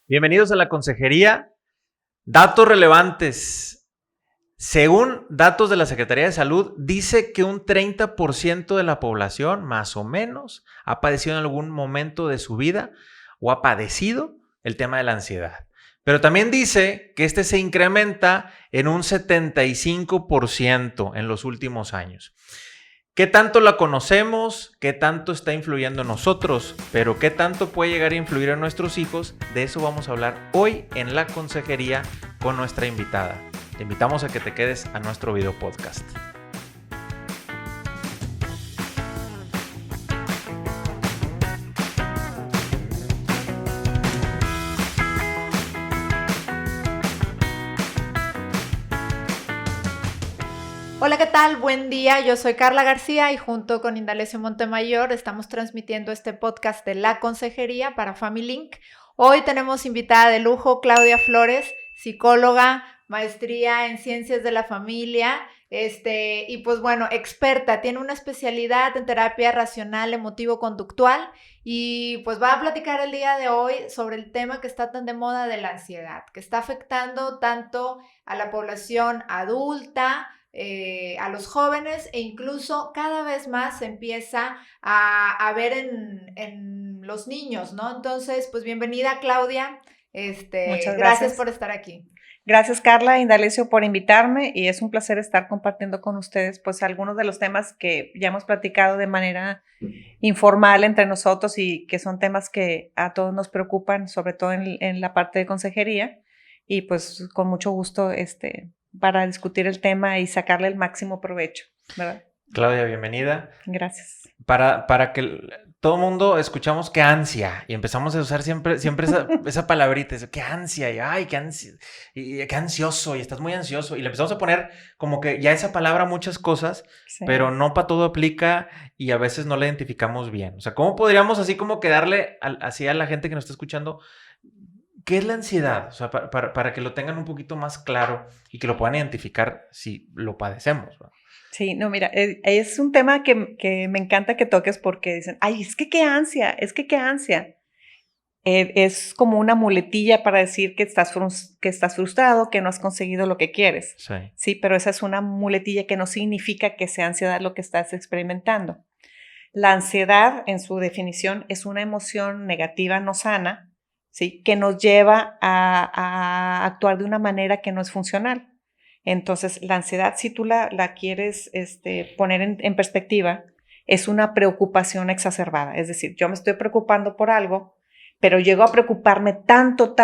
Bienvenidos a la consejería. Datos relevantes. Según datos de la Secretaría de Salud, dice que un 30% de la población, más o menos, ha padecido en algún momento de su vida o ha padecido el tema de la ansiedad. Pero también dice que este se incrementa en un 75% en los últimos años. ¿Qué tanto la conocemos? ¿Qué tanto está influyendo en nosotros? Pero ¿qué tanto puede llegar a influir en nuestros hijos? De eso vamos a hablar hoy en la consejería con nuestra invitada. Te invitamos a que te quedes a nuestro video podcast. Hola, ¿qué tal? Buen día, yo soy Carla García y junto con Indalecio Montemayor estamos transmitiendo este podcast de La Consejería para FamilyLink. Hoy tenemos invitada de lujo Claudia Flores, psicóloga, maestría en Ciencias de la Familia, y pues bueno, experta, tiene una especialidad en terapia racional emotivo-conductual y pues va a platicar el día de hoy sobre el tema que está tan de moda de la ansiedad, que está afectando tanto a la población adulta, a los jóvenes e incluso cada vez más se empieza a ver en los niños, ¿no? Entonces, pues bienvenida Claudia, Muchas gracias gracias. por estar aquí. Gracias Carla e Indalecio por invitarme y es un placer estar compartiendo con ustedes pues algunos de los temas que ya hemos platicado de manera informal entre nosotros y que son temas que a todos nos preocupan, sobre todo en la parte de consejería y pues con mucho gusto para discutir el tema y sacarle el máximo provecho, ¿verdad? Claudia, bienvenida. Gracias. Para que todo mundo escuchamos qué ansia y empezamos a usar siempre esa palabrita, qué ansia y ay, qué ansia y qué ansioso y estás muy ansioso y le empezamos a poner como que ya esa palabra a muchas cosas, Sí. pero no para todo aplica y a veces no la identificamos bien. O sea, ¿cómo podríamos así como que darle así a la gente que nos está escuchando qué es la ansiedad? O sea, para que lo tengan un poquito más claro y que lo puedan identificar si lo padecemos, ¿no? Sí, no, mira, es un tema que me encanta que toques porque dicen, ay, es que qué ansia, es que qué ansia. Es como una muletilla para decir que estás frustrado, que no has conseguido lo que quieres. Sí. Sí, pero esa es una muletilla que no significa que sea ansiedad lo que estás experimentando. La ansiedad, en su definición, es una emoción negativa no sana, ¿sí? Que nos lleva a actuar de una manera que no es funcional. Entonces, la ansiedad, si tú la quieres poner en perspectiva, es una preocupación exacerbada. Es decir, yo me estoy preocupando por algo, pero llego a preocuparme tanto,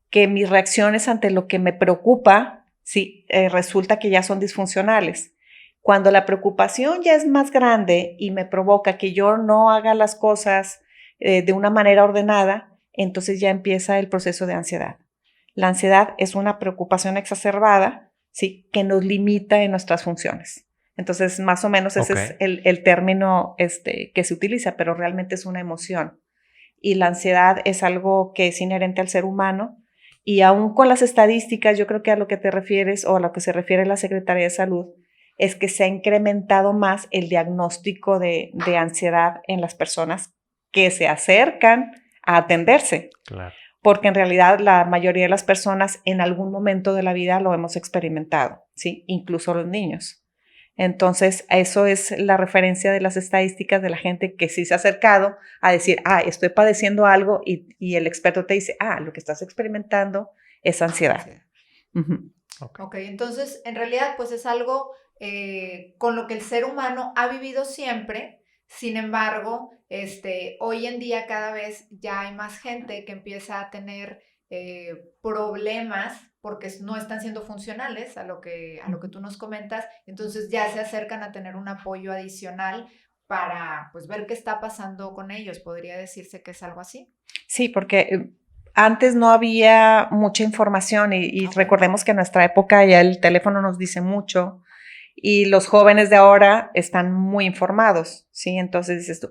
que mis reacciones ante lo que me preocupa, sí, resulta que ya son disfuncionales. Cuando la preocupación ya es más grande y me provoca que yo no haga las cosas de una manera ordenada, entonces ya empieza el proceso de ansiedad. La ansiedad es una preocupación exacerbada, ¿sí? Que nos limita en nuestras funciones. Entonces, más o menos ese es el término que se utiliza, pero realmente es una emoción. Y la ansiedad es algo que es inherente al ser humano. Y aún con las estadísticas, yo creo que a lo que te refieres o a lo que se refiere la Secretaría de Salud, es que se ha incrementado más el diagnóstico de ansiedad en las personas que se acercan a atenderse. Claro. Porque en realidad la mayoría de las personas en algún momento de la vida lo hemos experimentado, ¿sí? Incluso los niños. Entonces, eso es la referencia de las estadísticas de la gente que sí se ha acercado a decir, estoy padeciendo algo y el experto te dice, lo que estás experimentando es ansiedad. Uh-huh. Ok, entonces en realidad pues es algo con lo que el ser humano ha vivido siempre. Sin embargo, hoy en día cada vez ya hay más gente que empieza a tener problemas porque no están siendo funcionales a lo que tú nos comentas. Entonces ya se acercan a tener un apoyo adicional para pues ver qué está pasando con ellos. ¿Podría decirse que es algo así? Sí, porque antes no había mucha información y Okay. Recordemos que en nuestra época ya el teléfono nos dice mucho. Y los jóvenes de ahora están muy informados, ¿sí? Entonces dices tú,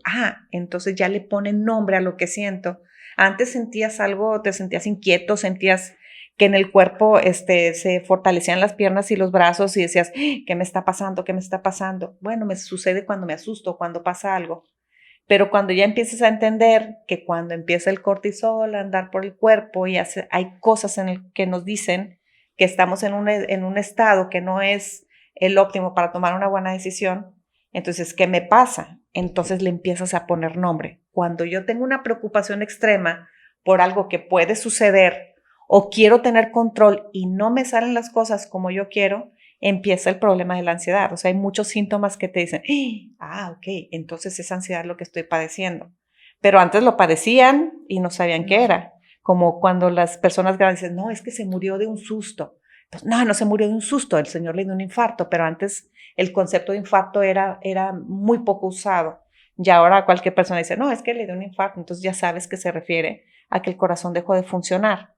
entonces ya le ponen nombre a lo que siento. Antes sentías algo, te sentías inquieto, sentías que en el cuerpo se fortalecían las piernas y los brazos y decías, ¿qué me está pasando? ¿Qué me está pasando? Bueno, me sucede cuando me asusto, cuando pasa algo. Pero cuando ya empiezas a entender que cuando empieza el cortisol a andar por el cuerpo y hay cosas en el que nos dicen que estamos en un estado que no es el óptimo para tomar una buena decisión, entonces, ¿qué me pasa? Entonces le empiezas a poner nombre. Cuando yo tengo una preocupación extrema por algo que puede suceder o quiero tener control y no me salen las cosas como yo quiero, empieza el problema de la ansiedad. O sea, hay muchos síntomas que te dicen, ok, entonces es ansiedad lo que estoy padeciendo. Pero antes lo padecían y no sabían qué era. Como cuando las personas grandes dicen, no, es que se murió de un susto. Pues, no se murió de un susto, el señor le dio un infarto, pero antes el concepto de infarto era muy poco usado. Y ahora cualquier persona dice, no, es que le dio un infarto, entonces ya sabes que se refiere a que el corazón dejó de funcionar.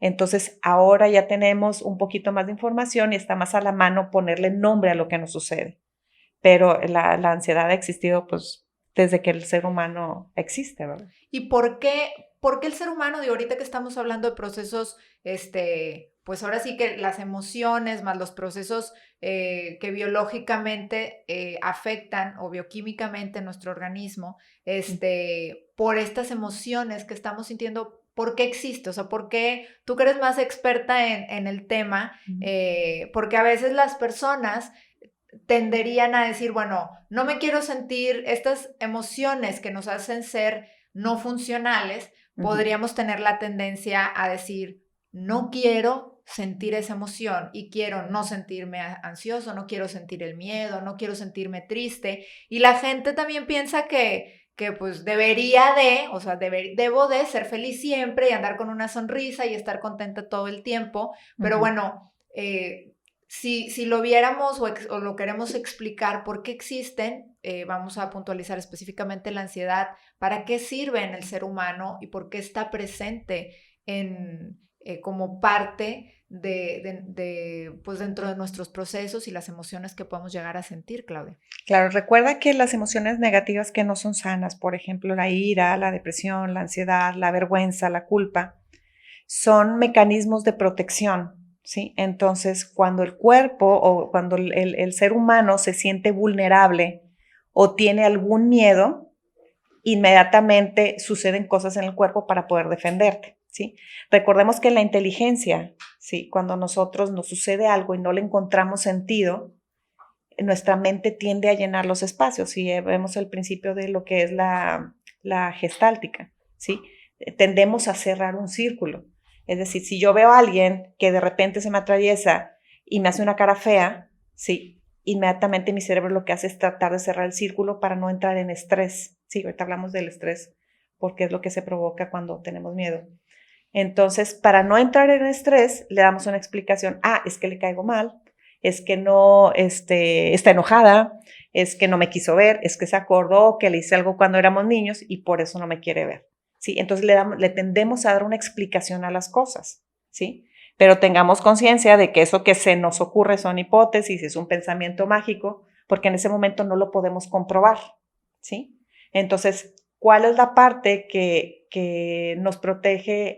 Entonces ahora ya tenemos un poquito más de información y está más a la mano ponerle nombre a lo que nos sucede. Pero la ansiedad ha existido pues desde que el ser humano existe, ¿verdad? ¿Y por qué el ser humano, digo, ahorita que estamos hablando de procesos, pues ahora sí que las emociones más los procesos que biológicamente afectan o bioquímicamente nuestro organismo, por estas emociones que estamos sintiendo, ¿por qué existe? O sea, ¿por qué tú que eres más experta en el tema? Porque a veces las personas tenderían a decir, bueno, no me quiero sentir estas emociones que nos hacen ser no funcionales, podríamos tener la tendencia a decir, no quiero sentir esa emoción y quiero no sentirme ansioso, no quiero sentir el miedo, no quiero sentirme triste. Y la gente también piensa que pues debería de, o sea, debo de ser feliz siempre y andar con una sonrisa y estar contenta todo el tiempo. Pero bueno, si lo viéramos o lo queremos explicar por qué existen, vamos a puntualizar específicamente la ansiedad, para qué sirve en el ser humano y por qué está presente como parte pues dentro de nuestros procesos y las emociones que podemos llegar a sentir, Claudia. Claro, recuerda que las emociones negativas que no son sanas, por ejemplo, la ira, la depresión, la ansiedad, la vergüenza, la culpa, son mecanismos de protección. ¿Sí? Entonces, cuando el cuerpo o cuando el ser humano se siente vulnerable o tiene algún miedo, inmediatamente suceden cosas en el cuerpo para poder defenderte. ¿Sí? Recordemos que la inteligencia, ¿sí? Cuando nosotros nos sucede algo y no le encontramos sentido, nuestra mente tiende a llenar los espacios. Y vemos el principio de lo que es la gestáltica. ¿Sí? Tendemos a cerrar un círculo. Es decir, si yo veo a alguien que de repente se me atraviesa y me hace una cara fea, sí, inmediatamente mi cerebro lo que hace es tratar de cerrar el círculo para no entrar en estrés. Sí, ahorita hablamos del estrés porque es lo que se provoca cuando tenemos miedo. Entonces, para no entrar en estrés, le damos una explicación. Es que le caigo mal, es que no está enojada, es que no me quiso ver, es que se acordó que le hice algo cuando éramos niños y por eso no me quiere ver. ¿Sí? Entonces le tendemos a dar una explicación a las cosas, ¿sí? Pero tengamos conciencia de que eso que se nos ocurre son hipótesis, es un pensamiento mágico, porque en ese momento no lo podemos comprobar, ¿sí? Entonces, ¿cuál es la parte que nos protege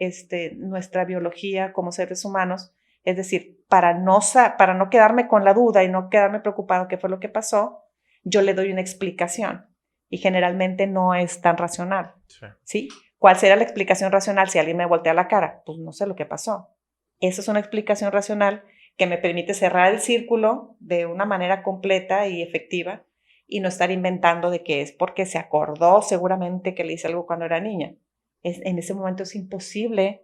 nuestra biología como seres humanos? Es decir, para no quedarme con la duda y no quedarme preocupado qué fue lo que pasó, yo le doy una explicación y generalmente no es tan racional, ¿sí? ¿Cuál será la explicación racional si alguien me voltea la cara? Pues no sé lo que pasó. Esa es una explicación racional que me permite cerrar el círculo de una manera completa y efectiva y no estar inventando de que es porque se acordó seguramente que le hice algo cuando era niña. En ese momento es imposible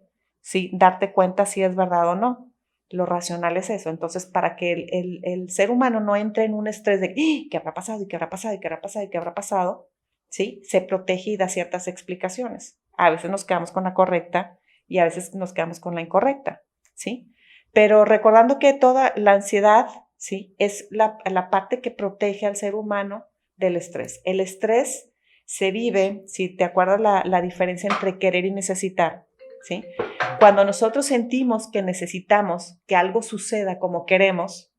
darte cuenta si es verdad o no. Lo racional es eso. Entonces, para que el ser humano no entre en un estrés de ¿qué habrá pasado? ¿Y qué habrá pasado? ¿Y qué habrá pasado? ¿Y qué habrá pasado? ¿Sí? Se protege y da ciertas explicaciones. A veces nos quedamos con la correcta y a veces nos quedamos con la incorrecta, ¿sí? Pero recordando que toda la ansiedad, ¿sí? Es la parte que protege al ser humano del estrés. El estrés se vive, si te acuerdas la diferencia entre querer y necesitar, ¿sí? Cuando nosotros sentimos que necesitamos que algo suceda como queremos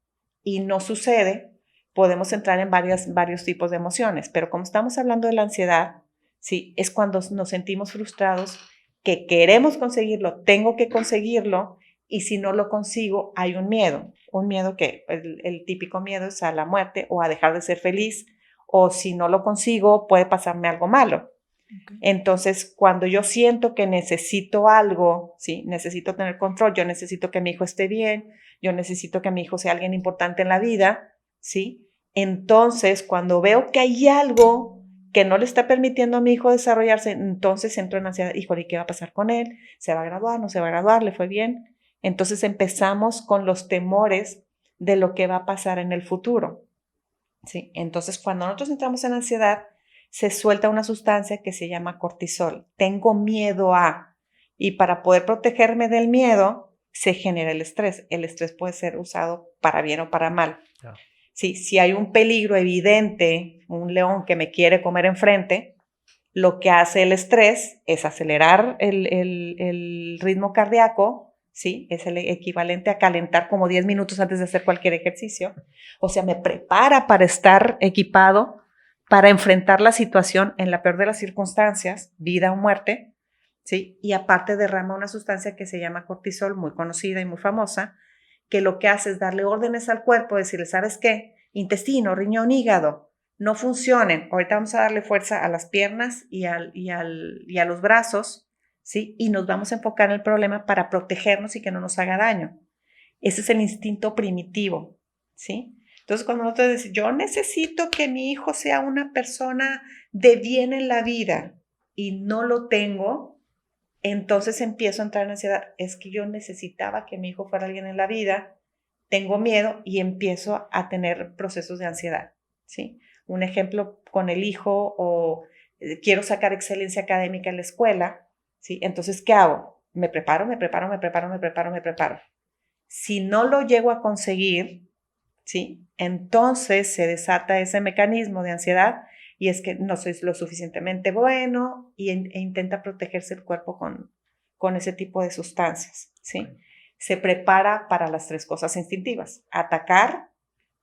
y no sucede, podemos entrar en varios tipos de emociones, pero como estamos hablando de la ansiedad, sí, es cuando nos sentimos frustrados, que queremos conseguirlo, tengo que conseguirlo, y si no lo consigo, hay un miedo que el típico miedo es a la muerte o a dejar de ser feliz o si no lo consigo puede pasarme algo malo. Ok. Entonces, cuando yo siento que necesito algo, ¿sí? Necesito tener control, yo necesito que mi hijo esté bien, yo necesito que mi hijo sea alguien importante en la vida, ¿sí? Entonces, cuando veo que hay algo que no le está permitiendo a mi hijo desarrollarse, entonces entro en ansiedad. Híjole, ¿y qué va a pasar con él? ¿Se va a graduar? ¿No se va a graduar? ¿Le fue bien? Entonces empezamos con los temores de lo que va a pasar en el futuro, ¿sí? Entonces, cuando nosotros entramos en ansiedad, se suelta una sustancia que se llama cortisol. Tengo miedo a, y para poder protegerme del miedo, se genera el estrés. El estrés puede ser usado para bien o para mal. Ya. Sí, si hay un peligro evidente, un león que me quiere comer enfrente, lo que hace el estrés es acelerar el ritmo cardíaco, ¿sí? Es el equivalente a calentar como 10 minutos antes de hacer cualquier ejercicio. O sea, me prepara para estar equipado, para enfrentar la situación en la peor de las circunstancias, vida o muerte, ¿sí? Y aparte derrama una sustancia que se llama cortisol, muy conocida y muy famosa, que lo que hace es darle órdenes al cuerpo, decirle, ¿sabes qué? Intestino, riñón, hígado, no funcionen. Ahorita vamos a darle fuerza a las piernas y a los brazos, ¿sí? Y nos vamos a enfocar en el problema para protegernos y que no nos haga daño. Ese es el instinto primitivo, ¿sí? Entonces, cuando nosotros decimos, yo necesito que mi hijo sea una persona de bien en la vida y no lo tengo, entonces empiezo a entrar en ansiedad. Es que yo necesitaba que mi hijo fuera alguien en la vida, tengo miedo y empiezo a tener procesos de ansiedad, ¿sí? Un ejemplo con el hijo o quiero sacar excelencia académica en la escuela, ¿sí? Entonces, ¿qué hago? Me preparo. Si no lo llego a conseguir, ¿sí? Entonces se desata ese mecanismo de ansiedad y es que no soy lo suficientemente bueno e intenta protegerse el cuerpo con ese tipo de sustancias, ¿sí? Se prepara para las tres cosas instintivas: atacar,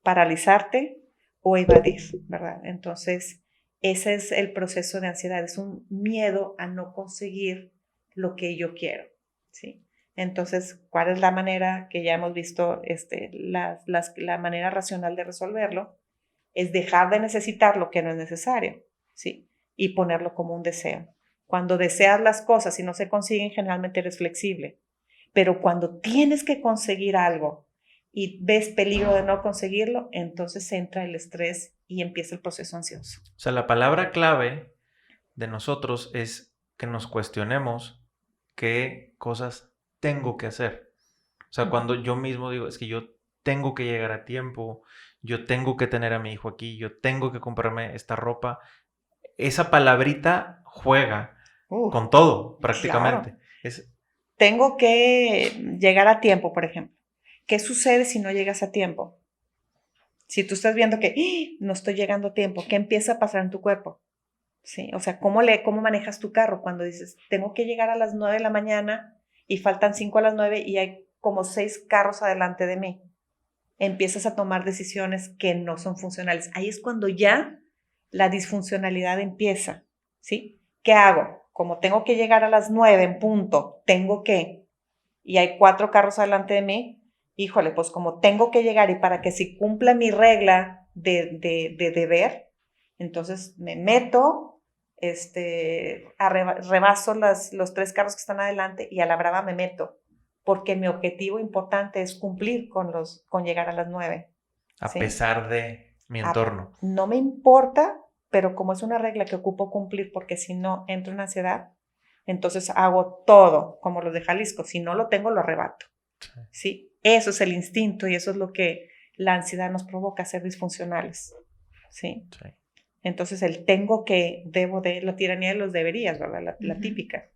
paralizarte o evadir, ¿verdad? Entonces, ese es el proceso de ansiedad, es un miedo a no conseguir lo que yo quiero, ¿sí? Entonces, ¿cuál es la manera que ya hemos visto, la manera racional de resolverlo? Es dejar de necesitar lo que no es necesario, ¿sí? Y ponerlo como un deseo. Cuando deseas las cosas y no se consiguen, generalmente eres flexible. Pero cuando tienes que conseguir algo y ves peligro de no conseguirlo, entonces entra el estrés y empieza el proceso ansioso. O sea, la palabra clave de nosotros es que nos cuestionemos qué cosas tengo que hacer. O sea, cuando yo mismo digo, es que yo tengo que llegar a tiempo, yo tengo que tener a mi hijo aquí, yo tengo que comprarme esta ropa, esa palabrita juega con todo, prácticamente. Claro. Es, Tengo que llegar a tiempo, por ejemplo. ¿Qué sucede si no llegas a tiempo? Si tú estás viendo que no estoy llegando a tiempo, ¿qué empieza a pasar en tu cuerpo? ¿Sí? O sea, ¿cómo manejas tu carro cuando dices, tengo que llegar a las 9 de la mañana y faltan 5 a las 9 y hay como 6 carros adelante de mí? Empiezas a tomar decisiones que no son funcionales. Ahí es cuando ya la disfuncionalidad empieza, ¿sí? ¿Qué hago? Como tengo que llegar a las 9 en punto, y hay 4 carros adelante de mí, híjole, pues como tengo que llegar y para que se cumpla mi regla de deber, entonces me meto, rebaso los 3 carros que están adelante y a la brava me meto, porque mi objetivo importante es cumplir con llegar a las 9. a ¿sí? pesar de mi entorno. No me importa, pero como es una regla que ocupo cumplir, porque si no entro en ansiedad, entonces hago todo, como los de Jalisco. Si no lo tengo, lo arrebato. ¿Sí? Eso es el instinto y eso es lo que la ansiedad nos provoca, ser disfuncionales. ¿Sí? Sí. Entonces el tengo que, debo de, la tiranía de los deberías, ¿verdad? La típica.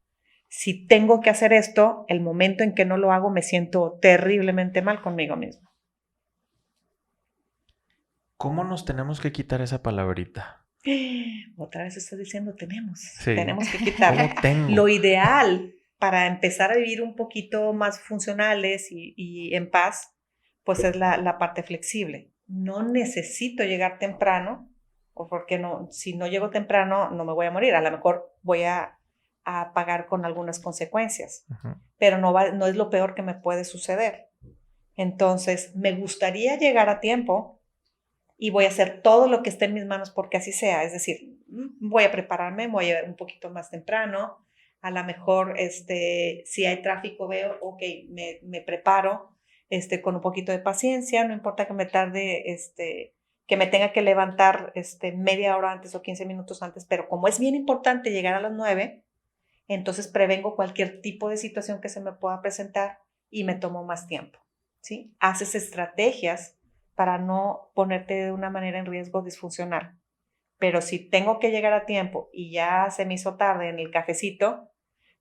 Si tengo que hacer esto, el momento en que no lo hago me siento terriblemente mal conmigo mismo. ¿Cómo nos tenemos que quitar esa palabrita? Otra vez estás diciendo tenemos Sí. que quitarlo. ¿Cómo tengo? Lo ideal para empezar a vivir un poquito más funcionales y en paz, pues es la parte flexible. No necesito llegar temprano, o porque no, si no llego temprano no me voy a morir. A lo mejor voy a pagar con algunas consecuencias, pero no es lo peor que me puede suceder. Entonces, me gustaría llegar a tiempo, y voy a hacer todo lo que esté en mis manos porque así sea. Es decir, voy a prepararme, voy a ir un poquito más temprano. A lo mejor, si hay tráfico, veo, ok, me preparo, con un poquito de paciencia. No importa que me tarde, que me tenga que levantar, media hora antes o 15 minutos antes, pero como es bien importante llegar a las 9, entonces prevengo cualquier tipo de situación que se me pueda presentar y me tomo más tiempo, ¿sí? Haces estrategias para no ponerte de una manera en riesgo disfuncional. Pero si tengo que llegar a tiempo y ya se me hizo tarde en el cafecito,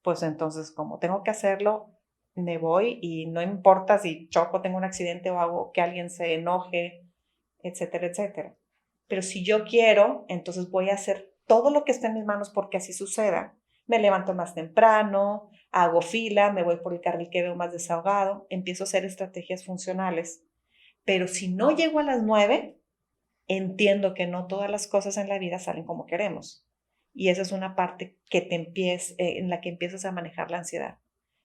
pues entonces como tengo que hacerlo, me voy y no importa si choco, tengo un accidente o hago que alguien se enoje, etcétera, etcétera. Pero si yo quiero, entonces voy a hacer todo lo que esté en mis manos porque así suceda. Me levanto más temprano, hago fila, me voy por el carril que veo más desahogado, empiezo a hacer estrategias funcionales. Pero si no llego a las 9, entiendo que no todas las cosas en la vida salen como queremos. Y esa es una parte que en la que empiezas a manejar la ansiedad.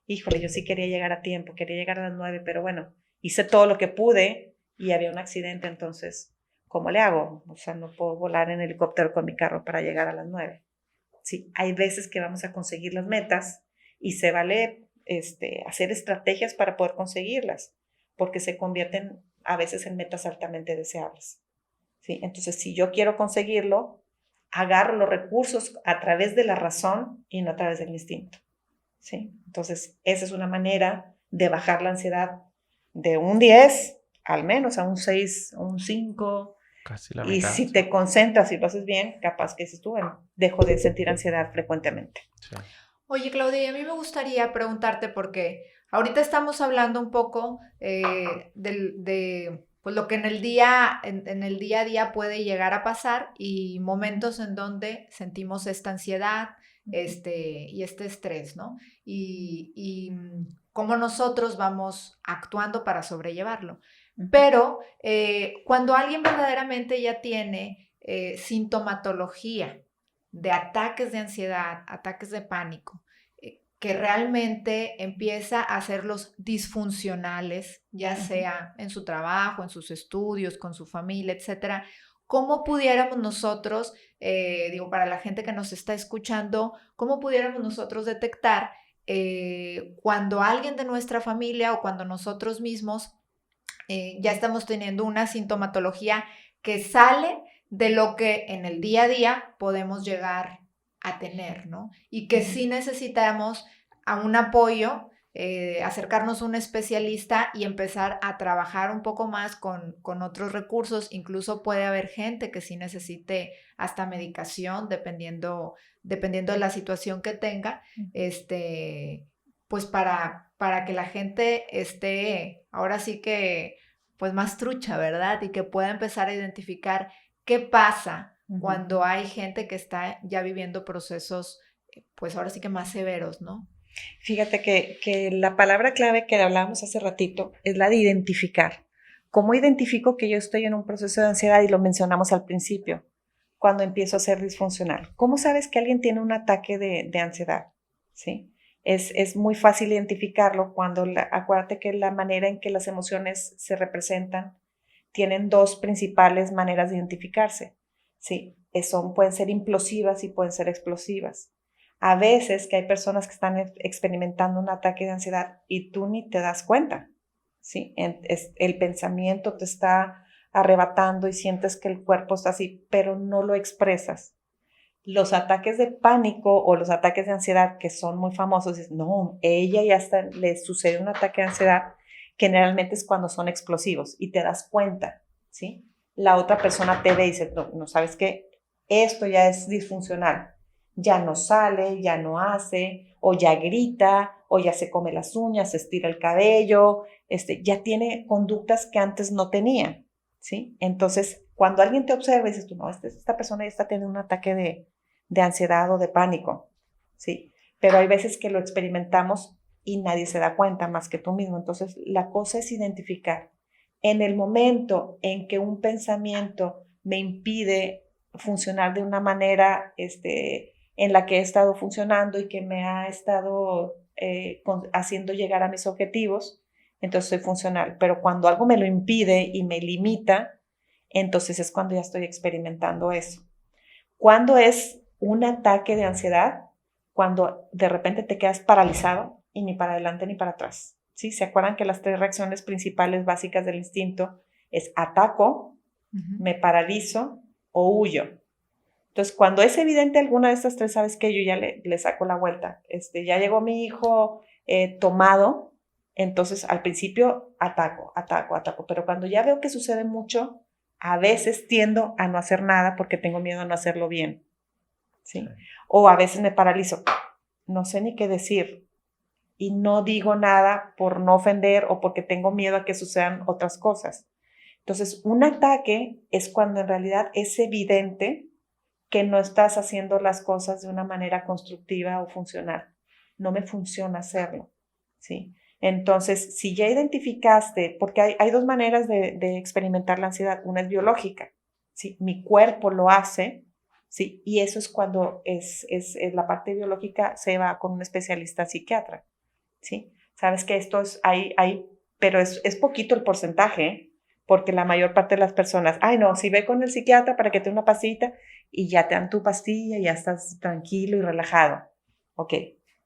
Híjole, yo sí quería llegar a tiempo, quería llegar a las 9, pero bueno, hice todo lo que pude y había un accidente, entonces, ¿cómo le hago? O sea, no puedo volar en helicóptero con mi carro para llegar a las 9. Sí, hay veces que vamos a conseguir las metas y se vale hacer estrategias para poder conseguirlas, porque se convierten a veces en metas altamente deseables. ¿Sí? Entonces, si yo quiero conseguirlo, agarro los recursos a través de la razón y no a través del instinto. ¿Sí? Entonces, esa es una manera de bajar la ansiedad de un 10 al menos a un 6, a un 5. Casi la Y mitad. si te concentras y lo haces bien, capaz que dices tú, bueno, dejo de sentir ansiedad frecuentemente. Sí. Oye, Claudia, y a mí me gustaría preguntarte porque ahorita estamos hablando un poco de pues, lo que en el día a día puede llegar a pasar y momentos en donde sentimos esta ansiedad y este estrés, ¿no? Y cómo nosotros vamos actuando para sobrellevarlo. Pero cuando alguien verdaderamente ya tiene sintomatología de ataques de ansiedad, ataques de pánico, que realmente empieza a hacerlos disfuncionales, ya sea en su trabajo, en sus estudios, con su familia, etcétera. ¿Cómo pudiéramos nosotros, para la gente que nos está escuchando, cómo pudiéramos nosotros detectar cuando alguien de nuestra familia o cuando nosotros mismos ya estamos teniendo una sintomatología que sale de lo que en el día a día podemos llegar a tener, ¿no? Y que sí necesitamos a un apoyo, acercarnos a un especialista y empezar a trabajar un poco más con otros recursos. Incluso puede haber gente que sí necesite hasta medicación, dependiendo de la situación que tenga, pues para que la gente esté, ahora sí que, pues más trucha, ¿verdad? Y que pueda empezar a identificar qué pasa cuando hay gente que está ya viviendo procesos, pues ahora sí que más severos, ¿no? Fíjate que la palabra clave que hablábamos hace ratito es la de identificar. ¿Cómo identifico que yo estoy en un proceso de ansiedad? Y lo mencionamos al principio, cuando empiezo a ser disfuncional. ¿Cómo sabes que alguien tiene un ataque de ansiedad? ¿Sí? Es muy fácil identificarlo cuando, acuérdate que la manera en que las emociones se representan tienen dos principales maneras de identificarse. ¿Sí? Pueden ser implosivas y pueden ser explosivas. A veces que hay personas que están experimentando un ataque de ansiedad y tú ni te das cuenta, ¿sí? El pensamiento te está arrebatando y sientes que el cuerpo está así, pero no lo expresas. Los ataques de pánico o los ataques de ansiedad que son muy famosos, no, ella ya le sucede un ataque de ansiedad, generalmente es cuando son explosivos y te das cuenta, ¿sí? La otra persona te ve y dice, no, ¿sabes qué? Esto ya es disfuncional. Ya no sale, ya no hace, o ya grita, o ya se come las uñas, se estira el cabello, ya tiene conductas que antes no tenía, ¿sí? Entonces, cuando alguien te observa y dices tú, no, esta persona ya está teniendo un ataque de ansiedad o de pánico, ¿sí? Pero hay veces que lo experimentamos y nadie se da cuenta más que tú mismo. Entonces, la cosa es identificar. En el momento en que un pensamiento me impide funcionar de una manera, en la que he estado funcionando y que me ha estado haciendo llegar a mis objetivos, entonces soy funcional. Pero cuando algo me lo impide y me limita, entonces es cuando ya estoy experimentando eso. ¿Cuándo es un ataque de ansiedad? Cuando de repente te quedas paralizado y ni para adelante ni para atrás. ¿Sí? ¿Se acuerdan que las 3 reacciones principales básicas del instinto es ataco, me paralizo o huyo? Entonces, cuando es evidente alguna de estas 3, ¿sabes qué? Yo ya le saco la vuelta. Ya llegó mi hijo tomado, entonces al principio ataco, pero cuando ya veo que sucede mucho, a veces tiendo a no hacer nada porque tengo miedo a no hacerlo bien. ¿Sí? O a veces me paralizo, no sé ni qué decir y no digo nada por no ofender o porque tengo miedo a que sucedan otras cosas. Entonces, un ataque es cuando en realidad es evidente que no estás haciendo las cosas de una manera constructiva o funcional. No me funciona hacerlo, ¿sí? Entonces, si ya identificaste, porque hay 2 maneras de experimentar la ansiedad. Una es biológica, ¿sí? Mi cuerpo lo hace, ¿sí? Y eso es cuando es la parte biológica se va con un especialista psiquiatra, ¿sí? Sabes que esto es, pero es poquito el porcentaje, ¿eh? Porque la mayor parte de las personas, ay no, si ve con el psiquiatra para que te dé una pastillita y ya te dan tu pastilla y ya estás tranquilo y relajado. Ok,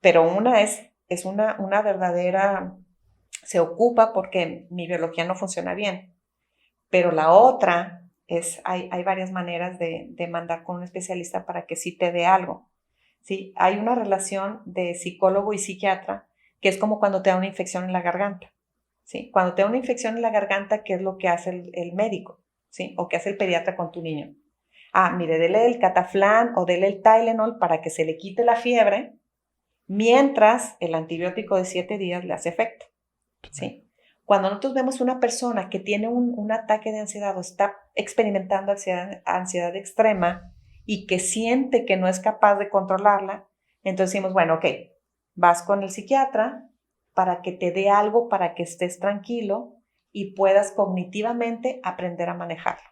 pero una es una verdadera, se ocupa porque mi biología no funciona bien, pero la otra hay varias maneras de mandar con un especialista para que sí te dé algo. ¿Sí? Hay una relación de psicólogo y psiquiatra que es como cuando te da una infección en la garganta. ¿Sí? Cuando te da una infección en la garganta, ¿qué es lo que hace el médico? ¿Sí? O qué hace el pediatra con tu niño. Mire, dele el Cataflán o dele el Tylenol para que se le quite la fiebre, mientras el antibiótico de 7 días le hace efecto. ¿Sí? Cuando nosotros vemos una persona que tiene un ataque de ansiedad o está experimentando ansiedad extrema y que siente que no es capaz de controlarla, entonces decimos, bueno, ok, vas con el psiquiatra para que te dé algo para que estés tranquilo y puedas cognitivamente aprender a manejarlo.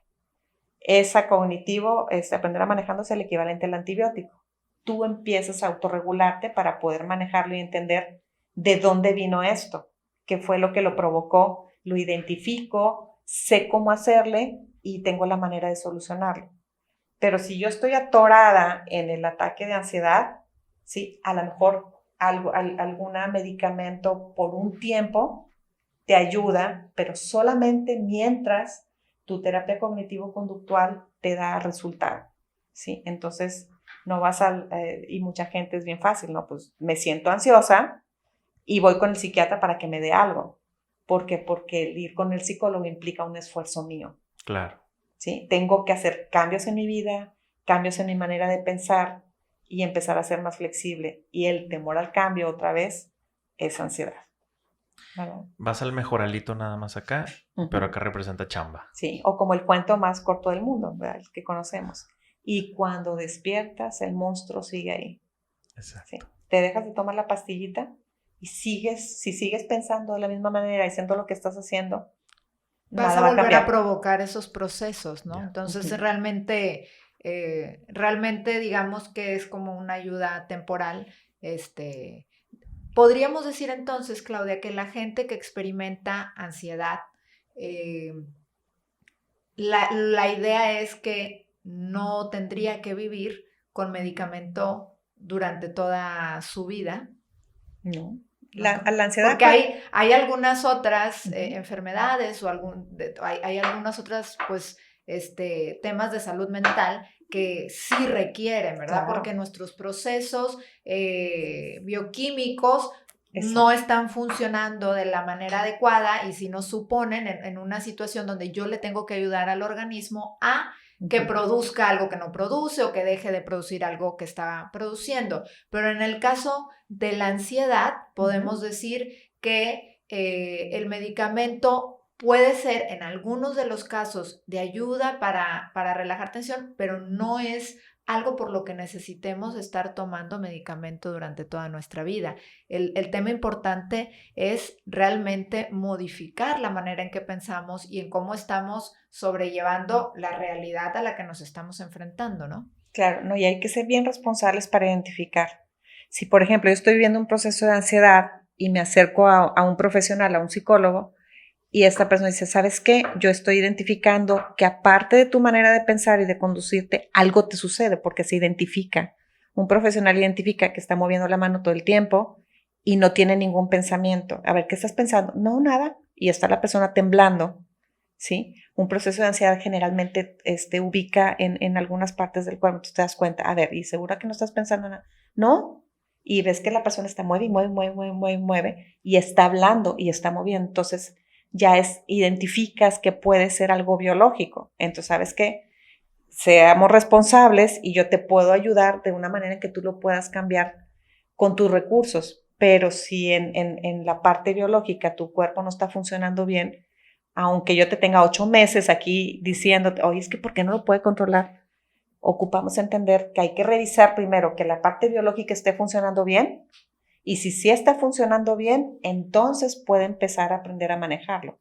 Aprender a manejarlo es el equivalente al antibiótico. Tú empiezas a autorregularte para poder manejarlo y entender de dónde vino esto, qué fue lo que lo provocó, lo identifico, sé cómo hacerle y tengo la manera de solucionarlo. Pero si yo estoy atorada en el ataque de ansiedad, sí, a lo mejor algún medicamento por un tiempo te ayuda, pero solamente mientras tu terapia cognitivo-conductual te da resultado, ¿sí? Entonces, no vas y mucha gente es bien fácil, ¿no? Pues me siento ansiosa y voy con el psiquiatra para que me dé algo. ¿Por qué? Porque el ir con el psicólogo implica un esfuerzo mío. Claro. ¿Sí? Tengo que hacer cambios en mi vida, cambios en mi manera de pensar y empezar a ser más flexible. Y el temor al cambio, otra vez, es ansiedad. ¿Verdad? Vas al mejoralito nada más acá, pero acá representa chamba. Sí, o como el cuento más corto del mundo, ¿verdad? El que conocemos. Y cuando despiertas, el monstruo sigue ahí. Exacto. ¿Sí? Te dejas de tomar la pastillita y si sigues pensando de la misma manera y haciendo lo que estás haciendo, vas nada a va a volver cambiar. a provocar esos procesos, ¿no? Ya. Entonces, realmente digamos que es como una ayuda temporal. Podríamos decir entonces, Claudia, que la gente que experimenta ansiedad, la idea es que no tendría que vivir con medicamento durante toda su vida. No. ¿No? La ansiedad. Porque hay algunas otras enfermedades o hay algunas otras, pues, temas de salud mental que sí requieren, ¿verdad? Claro. Porque nuestros procesos bioquímicos Exacto. no están funcionando de la manera adecuada y si nos suponen en una situación donde yo le tengo que ayudar al organismo a que produzca algo que no produce o que deje de producir algo que está produciendo. Pero en el caso de la ansiedad, podemos decir que el medicamento puede ser en algunos de los casos de ayuda para relajar tensión, pero no es algo por lo que necesitemos estar tomando medicamento durante toda nuestra vida. El tema importante es realmente modificar la manera en que pensamos y en cómo estamos sobrellevando la realidad a la que nos estamos enfrentando, ¿no? Claro, no, y hay que ser bien responsables para identificar. Si, por ejemplo, yo estoy viviendo un proceso de ansiedad y me acerco a un profesional, a un psicólogo, Y esta persona dice, ¿sabes qué? Yo estoy identificando que aparte de tu manera de pensar y de conducirte, algo te sucede porque se identifica. Un profesional identifica que está moviendo la mano todo el tiempo y no tiene ningún pensamiento. A ver, ¿qué estás pensando? No, nada. Y está la persona temblando, ¿sí? Un proceso de ansiedad generalmente ubica en algunas partes del cuerpo. Tú te das cuenta, a ver, ¿y segura que no estás pensando nada? No. Y ves que la persona está mueve y mueve y está hablando y está moviendo. Entonces, identificas que puede ser algo biológico. Entonces, ¿sabes qué? Seamos responsables y yo te puedo ayudar de una manera en que tú lo puedas cambiar con tus recursos. Pero si en la parte biológica tu cuerpo no está funcionando bien, aunque yo te tenga 8 meses aquí diciéndote, oye, es que ¿por qué no lo puede controlar? Ocupamos entender que hay que revisar primero que la parte biológica esté funcionando bien. Y si sí está funcionando bien, entonces puede empezar a aprender a manejarlo.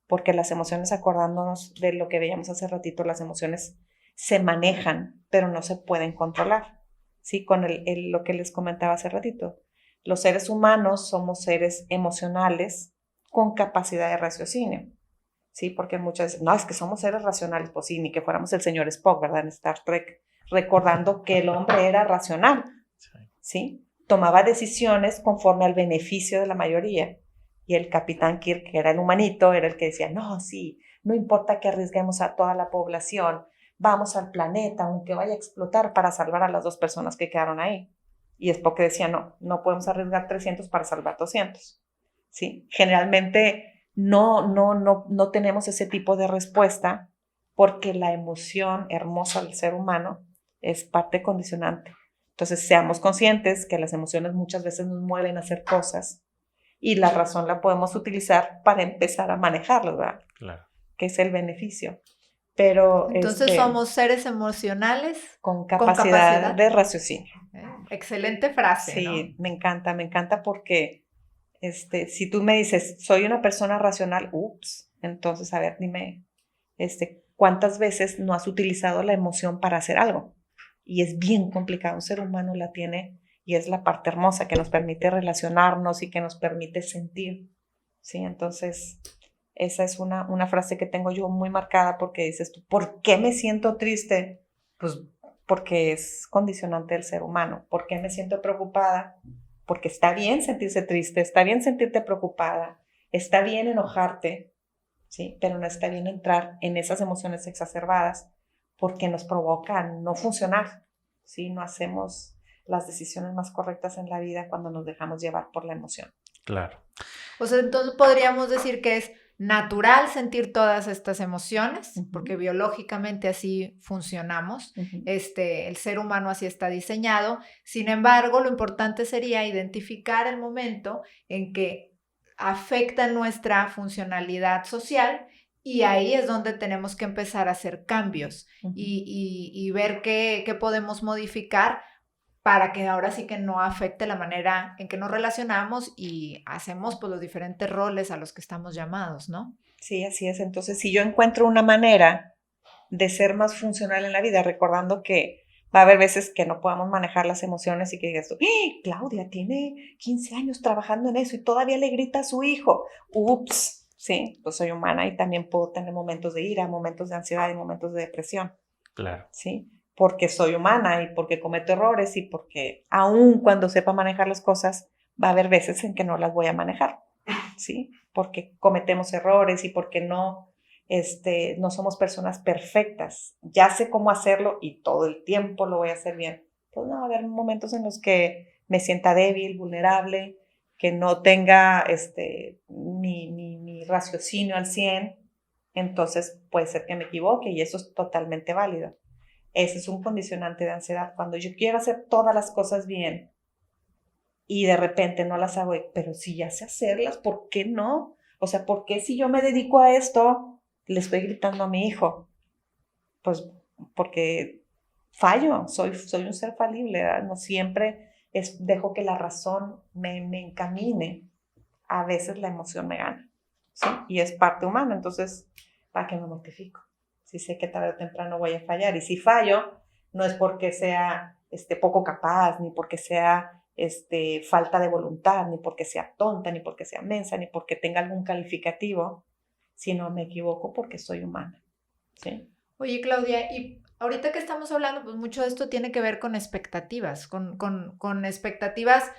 Porque las emociones, acordándonos de lo que veíamos hace ratito, las emociones se manejan, pero no se pueden controlar. ¿Sí? Con lo que les comentaba hace ratito. Los seres humanos somos seres emocionales con capacidad de raciocinio. ¿Sí? Porque muchas veces, no, es que somos seres racionales. Pues sí, ni que fuéramos el señor Spock, ¿verdad? En Star Trek, recordando que el hombre era racional. ¿Sí? Tomaba decisiones conforme al beneficio de la mayoría. Y el capitán Kirk, que era el humanito, era el que decía, no, sí, no importa que arriesguemos a toda la población, vamos al planeta, aunque vaya a explotar para salvar a las 2 personas que quedaron ahí. Y Spock decía, no, no podemos arriesgar 300 para salvar 200. ¿Sí? Generalmente no tenemos ese tipo de respuesta porque la emoción hermosa del ser humano es parte condicionante. Entonces, seamos conscientes que las emociones muchas veces nos mueven a hacer cosas y la razón la podemos utilizar para empezar a manejarlas, ¿verdad? Claro. Que es el beneficio. Pero entonces somos seres emocionales con capacidad de raciocinio. Excelente frase, sí, ¿no? me encanta porque si tú me dices, soy una persona racional, ups, entonces, a ver, dime, ¿cuántas veces no has utilizado la emoción para hacer algo? Y es bien complicado, un ser humano la tiene y es la parte hermosa que nos permite relacionarnos y que nos permite sentir, ¿sí? Entonces, esa es una frase que tengo yo muy marcada porque dices tú, ¿por qué me siento triste? Pues porque es condicionante del ser humano. ¿Por qué me siento preocupada? Porque está bien sentirse triste, está bien sentirte preocupada, está bien enojarte, ¿sí? Pero no está bien entrar en esas emociones exacerbadas porque nos provocan no funcionar, ¿sí? No hacemos las decisiones más correctas en la vida cuando nos dejamos llevar por la emoción. Claro. O sea, entonces podríamos decir que es natural sentir todas estas emociones, porque biológicamente así funcionamos, el ser humano así está diseñado. Sin embargo, lo importante sería identificar el momento en que afecta nuestra funcionalidad social y ahí es donde tenemos que empezar a hacer cambios y ver qué podemos modificar para que ahora sí que no afecte la manera en que nos relacionamos y hacemos pues los diferentes roles a los que estamos llamados, ¿no? Sí, así es. Entonces, si yo encuentro una manera de ser más funcional en la vida, recordando que va a haber veces que no podamos manejar las emociones y que digas tú, ¡eh! Claudia tiene 15 años trabajando en eso y todavía le grita a su hijo. Ups, sí, pues soy humana y también puedo tener momentos de ira, momentos de ansiedad y momentos de depresión. Claro. Sí, porque soy humana y porque cometo errores y porque aun cuando sepa manejar las cosas, va a haber veces en que no las voy a manejar, ¿sí? Porque cometemos errores y porque no somos personas perfectas. Ya sé cómo hacerlo y todo el tiempo lo voy a hacer bien. Pues no, va a haber momentos en los que me sienta débil, vulnerable, que no tenga mi raciocinio al 100, entonces puede ser que me equivoque y eso es totalmente válido. Ese es un condicionante de ansiedad. Cuando yo quiero hacer todas las cosas bien y de repente no las hago, pero si ya sé hacerlas, ¿por qué no? O sea, ¿por qué si yo me dedico a esto, le estoy gritando a mi hijo? Pues porque fallo, soy un ser falible, ¿verdad? No siempre dejo que la razón me encamine. A veces la emoción me gana, ¿sí? Y es parte humana, entonces, ¿para qué me mortifico? Si sé que tarde o temprano voy a fallar. Y si fallo, no es porque sea poco capaz, ni porque sea falta de voluntad, ni porque sea tonta, ni porque sea mensa, ni porque tenga algún calificativo, sino me equivoco porque soy humana, ¿sí? Oye, Claudia, y ahorita que estamos hablando, pues mucho de esto tiene que ver con expectativas, con expectativas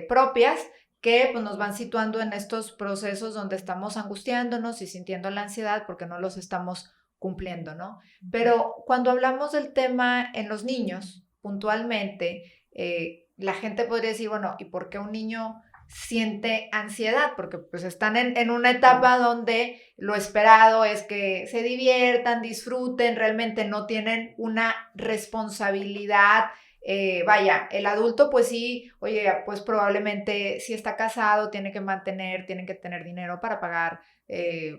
propias que pues, nos van situando en estos procesos donde estamos angustiándonos y sintiendo la ansiedad porque no los estamos cumpliendo, ¿no? Pero cuando hablamos del tema en los niños, puntualmente, la gente podría decir, bueno, ¿y por qué un niño siente ansiedad? Porque pues están en una etapa donde lo esperado es que se diviertan, disfruten, realmente no tienen una responsabilidad. Vaya, el adulto pues sí, oye, pues probablemente si está casado tienen que tener dinero para pagar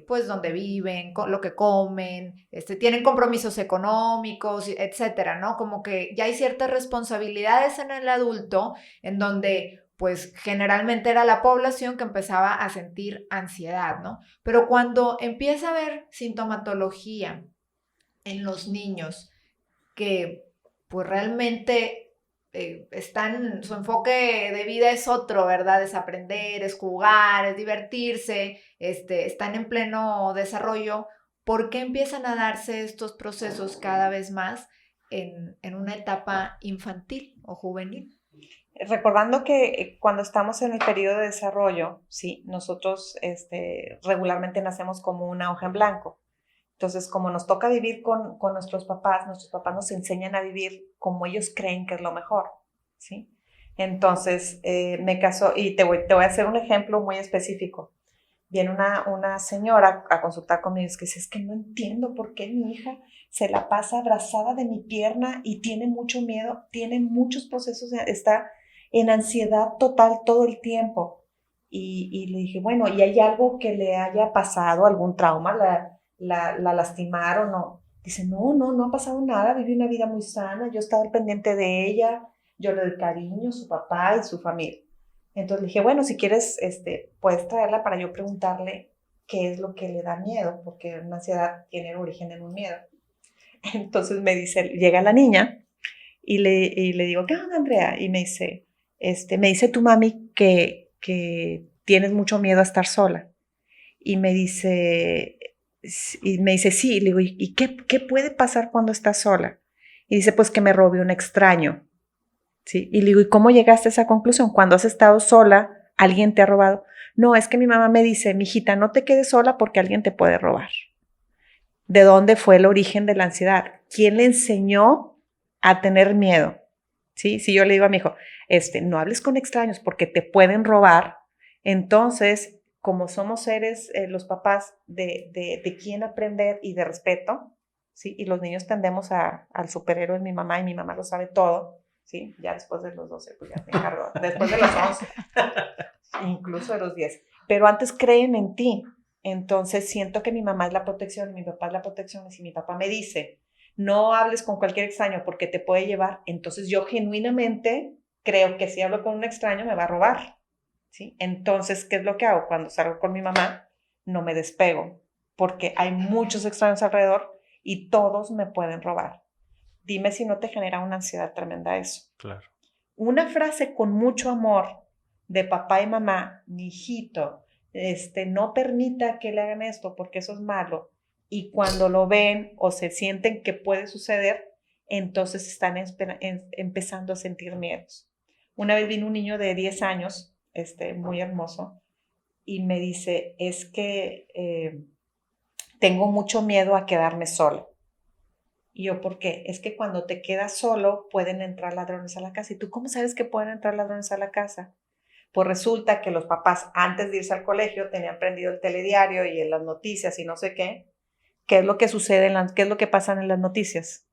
pues donde viven, lo que comen, tienen compromisos económicos, etcétera, ¿no? Como que ya hay ciertas responsabilidades en el adulto en donde pues generalmente era la población que empezaba a sentir ansiedad, ¿no? Pero cuando empieza a haber sintomatología en los niños que pues realmente su enfoque de vida es otro, ¿verdad? Es aprender, es jugar, es divertirse, están en pleno desarrollo. ¿Por qué empiezan a darse estos procesos cada vez más en una etapa infantil o juvenil? Recordando que cuando estamos en el periodo de desarrollo, sí, nosotros regularmente nacemos como una hoja en blanco. Entonces, como nos toca vivir con nuestros papás nos enseñan a vivir como ellos creen que es lo mejor, ¿sí? Entonces, me caso, y te voy a hacer un ejemplo muy específico. Viene una señora a consultar conmigo y dice, es que no entiendo por qué mi hija se la pasa abrazada de mi pierna y tiene mucho miedo, tiene muchos procesos, está en ansiedad total todo el tiempo. Y le dije, bueno, ¿y hay algo que le haya pasado, algún trauma? ¿La lastimaron? No. Dice, no ha pasado nada, vive una vida muy sana, yo estaba al pendiente de ella, yo le doy cariño, su papá y su familia. Entonces le dije, bueno, si quieres, puedes traerla para yo preguntarle qué es lo que le da miedo, porque una ansiedad tiene origen en un miedo. Entonces me dice, llega la niña y le digo, ¿qué onda, Andrea? Y me dice tu mami que tienes mucho miedo a estar sola. Y me dice, sí, y le digo, ¿y qué puede pasar cuando estás sola? Y dice, pues que me robe un extraño. ¿Sí? Y le digo, ¿y cómo llegaste a esa conclusión? Cuando has estado sola, ¿alguien te ha robado? No, es que mi mamá me dice, mijita, no te quedes sola porque alguien te puede robar. ¿De dónde fue el origen de la ansiedad? ¿Quién le enseñó a tener miedo? ¿Sí? Si yo le digo a mi hijo, no hables con extraños porque te pueden robar, entonces, como somos seres, los papás, de quién aprender y de respeto, ¿sí? Y los niños tendemos al superhéroe de mi mamá y mi mamá lo sabe todo, ¿sí? Ya después de los 12, pues ya me encargo. Después de los 11, incluso de los 10. Pero antes creen en ti. Entonces siento que mi mamá es la protección, mi papá es la protección. Y si mi papá me dice, no hables con cualquier extraño porque te puede llevar, entonces yo genuinamente creo que si hablo con un extraño me va a robar, ¿sí? Entonces, ¿qué es lo que hago? Cuando salgo con mi mamá, no me despego porque hay muchos extraños alrededor y todos me pueden robar. Dime si no te genera una ansiedad tremenda eso. Claro. Una frase con mucho amor de papá y mamá, mi hijito, no permita que le hagan esto porque eso es malo. Y cuando lo ven o se sienten que puede suceder, entonces están empezando a sentir miedos. Una vez vino un niño de 10 años, muy hermoso, y me dice, es que tengo mucho miedo a quedarme solo. Y yo, ¿por qué? Es que cuando te quedas solo pueden entrar ladrones a la casa. ¿Y tú cómo sabes que pueden entrar ladrones a la casa? Pues resulta que los papás antes de irse al colegio tenían prendido el telediario y en las noticias y no sé qué. ¿Qué es lo que sucede? ¿Qué es lo que pasa en las noticias?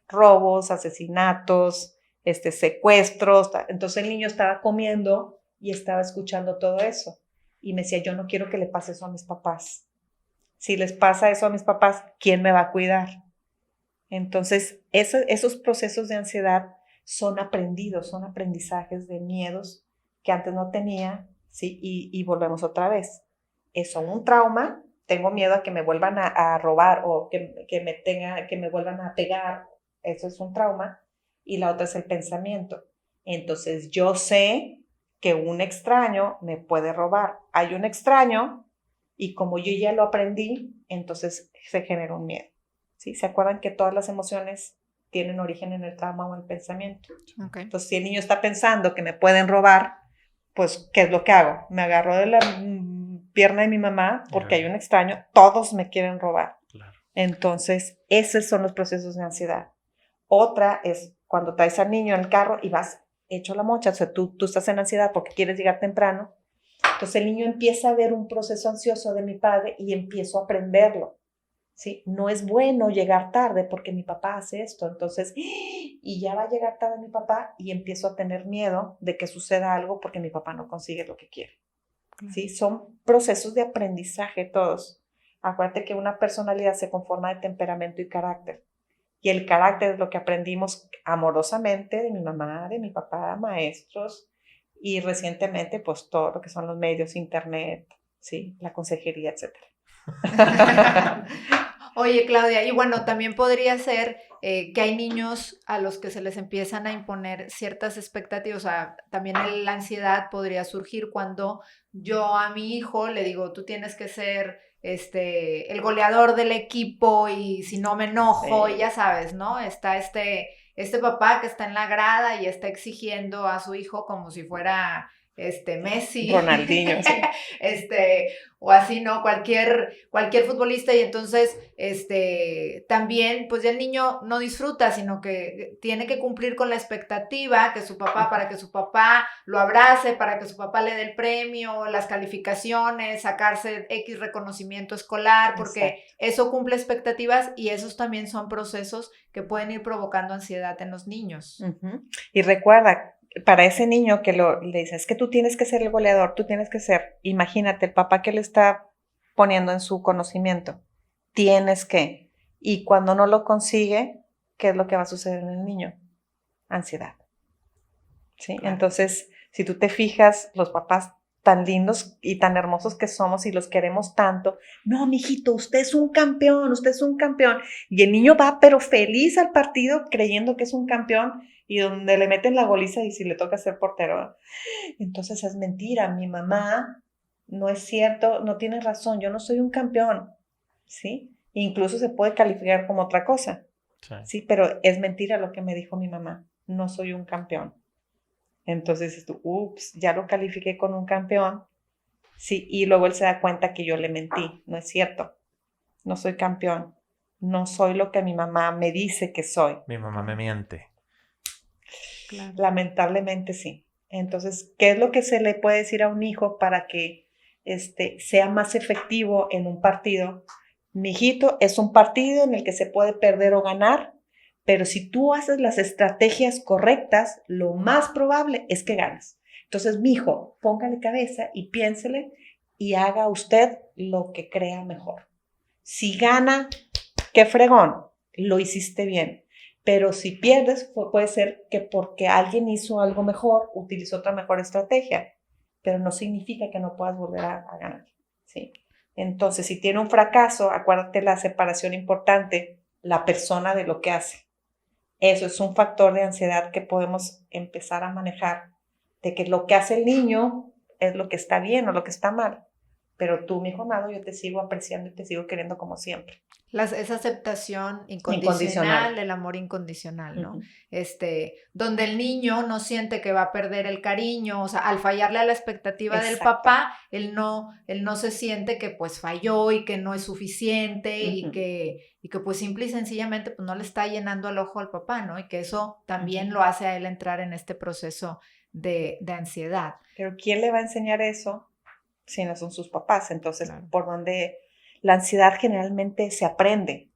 Robos, asesinatos, secuestros. Entonces el niño estaba comiendo y estaba escuchando todo eso. Y me decía, yo no quiero que le pase eso a mis papás. Si les pasa eso a mis papás, ¿quién me va a cuidar? Entonces, esos procesos de ansiedad son aprendidos, son aprendizajes de miedos que antes no tenía, ¿sí? Y volvemos otra vez. Eso, un trauma, tengo miedo a que me vuelvan a robar o que me vuelvan a pegar, eso es un trauma. Y la otra es el pensamiento. Entonces, yo sé que un extraño me puede robar. Hay un extraño Y como yo ya lo aprendí, entonces se genera un miedo. ¿Sí? ¿Se acuerdan que todas las emociones tienen origen en el trauma o en el pensamiento? Okay. Entonces, si el niño está pensando que me pueden robar, pues, ¿qué es lo que hago? Me agarro de la pierna de mi mamá porque hay un extraño, todos me quieren robar. Claro. Entonces, esos son los procesos de ansiedad. Otra es cuando traes al niño en el carro y vas hecho la mocha, o sea, tú estás en ansiedad porque quieres llegar temprano, entonces el niño empieza a ver un proceso ansioso de mi padre y empiezo a aprenderlo, ¿sí? No es bueno llegar tarde porque mi papá hace esto, entonces, y ya va a llegar tarde mi papá y empiezo a tener miedo de que suceda algo porque mi papá no consigue lo que quiere, ¿sí? Son procesos de aprendizaje todos. Acuérdate que una personalidad se conforma de temperamento y carácter. Y el carácter es lo que aprendimos amorosamente de mi mamá, de mi papá, maestros, y recientemente, pues, todo lo que son los medios, internet, ¿sí? La consejería, etcétera. Oye, Claudia, y bueno, también podría ser que hay niños a los que se les empiezan a imponer ciertas expectativas, o sea, también la ansiedad podría surgir cuando yo a mi hijo le digo, tú tienes que ser el goleador del equipo y si no me enojo, y ya sabes, ¿no? Está este papá que está en la grada y está exigiendo a su hijo como si fuera Messi, Ronaldinho, sí. O así, ¿no? Cualquier futbolista, y entonces, también, pues ya el niño no disfruta, sino que tiene que cumplir con la expectativa que su papá, para que su papá lo abrace, para que su papá le dé el premio, las calificaciones, sacarse X reconocimiento escolar, porque Exacto. eso cumple expectativas y esos también son procesos que pueden ir provocando ansiedad en los niños. Uh-huh. Y recuerda, para ese niño que le dice, es que tú tienes que ser el goleador, tú tienes que ser, imagínate, el papá que le está poniendo en su conocimiento, tienes que, y cuando no lo consigue, ¿qué es lo que va a suceder en el niño? Ansiedad. ¿Sí? Claro. Entonces, si tú te fijas, los papás tan lindos y tan hermosos que somos y los queremos tanto, no, mijito, usted es un campeón, y el niño va pero feliz al partido creyendo que es un campeón y donde le meten la goliza y si le toca ser portero. Entonces es mentira, mi mamá no es cierto, no tiene razón, yo no soy un campeón, ¿sí? Incluso se puede calificar como otra cosa, sí, pero es mentira lo que me dijo mi mamá, no soy un campeón. Entonces tú, ups, ya lo califiqué con un campeón, sí, y luego él se da cuenta que yo le mentí, no es cierto, no soy campeón, no soy lo que mi mamá me dice que soy. Mi mamá me miente. Claro. Lamentablemente sí. Entonces, ¿qué es lo que se le puede decir a un hijo para que sea más efectivo en un partido? Mijito, es un partido en el que se puede perder o ganar, pero si tú haces las estrategias correctas, lo más probable es que ganes. Entonces, mijo, póngale cabeza y piénsele y haga usted lo que crea mejor. Si gana, qué fregón, lo hiciste bien. Pero si pierdes, puede ser que porque alguien hizo algo mejor, utilizó otra mejor estrategia, pero no significa que no puedas volver a ganar, ¿sí? Entonces, si tiene un fracaso, acuérdate la separación importante, la persona de lo que hace. Eso es un factor de ansiedad que podemos empezar a manejar, de que lo que hace el niño es lo que está bien o lo que está mal. Pero tú, mi hijo amado, yo te sigo apreciando y te sigo queriendo como siempre. Esa aceptación incondicional, el amor incondicional, ¿no? Uh-huh. Donde el niño no siente que va a perder el cariño, o sea, al fallarle a la expectativa del papá, él no se siente que pues falló y que no es suficiente, uh-huh, y que pues simple y sencillamente pues no le está llenando el ojo al papá, ¿no? Y que eso también, uh-huh, lo hace a él entrar en este proceso de ansiedad. Pero ¿quién le va a enseñar eso si no son sus papás? Entonces, claro, por donde la ansiedad generalmente se aprende,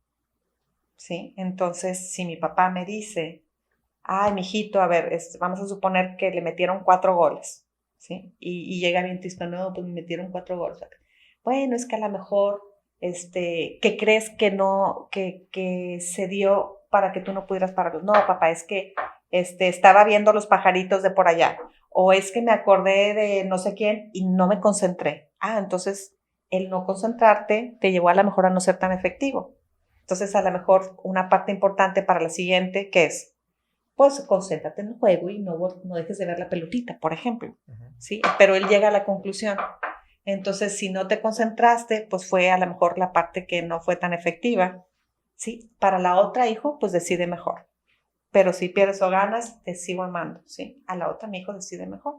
¿sí? Entonces, si mi papá me dice, ay, mijito, a ver, vamos a suponer que le metieron 4 goles, ¿sí? Y llega bien triste, no, pues me metieron 4 goles. Bueno, es que a lo mejor, ¿qué crees que no, que se dio para que tú no pudieras pararlos? No, papá, es que estaba viendo los pajaritos de por allá, o es que me acordé de no sé quién y no me concentré. Ah, entonces el no concentrarte te llevó a lo mejor a no ser tan efectivo. Entonces, a lo mejor una parte importante para la siguiente, ¿qué es? Pues concéntrate en el juego y no dejes de ver la pelotita, por ejemplo, uh-huh, ¿sí? Pero él llega a la conclusión, Entonces, si no te concentraste, pues fue a lo mejor la parte que no fue tan efectiva, ¿sí? Para la otra, hijo, pues decide mejor. Pero si pierdes o ganas, te sigo amando, ¿sí? A la otra, mi hijo decide mejor.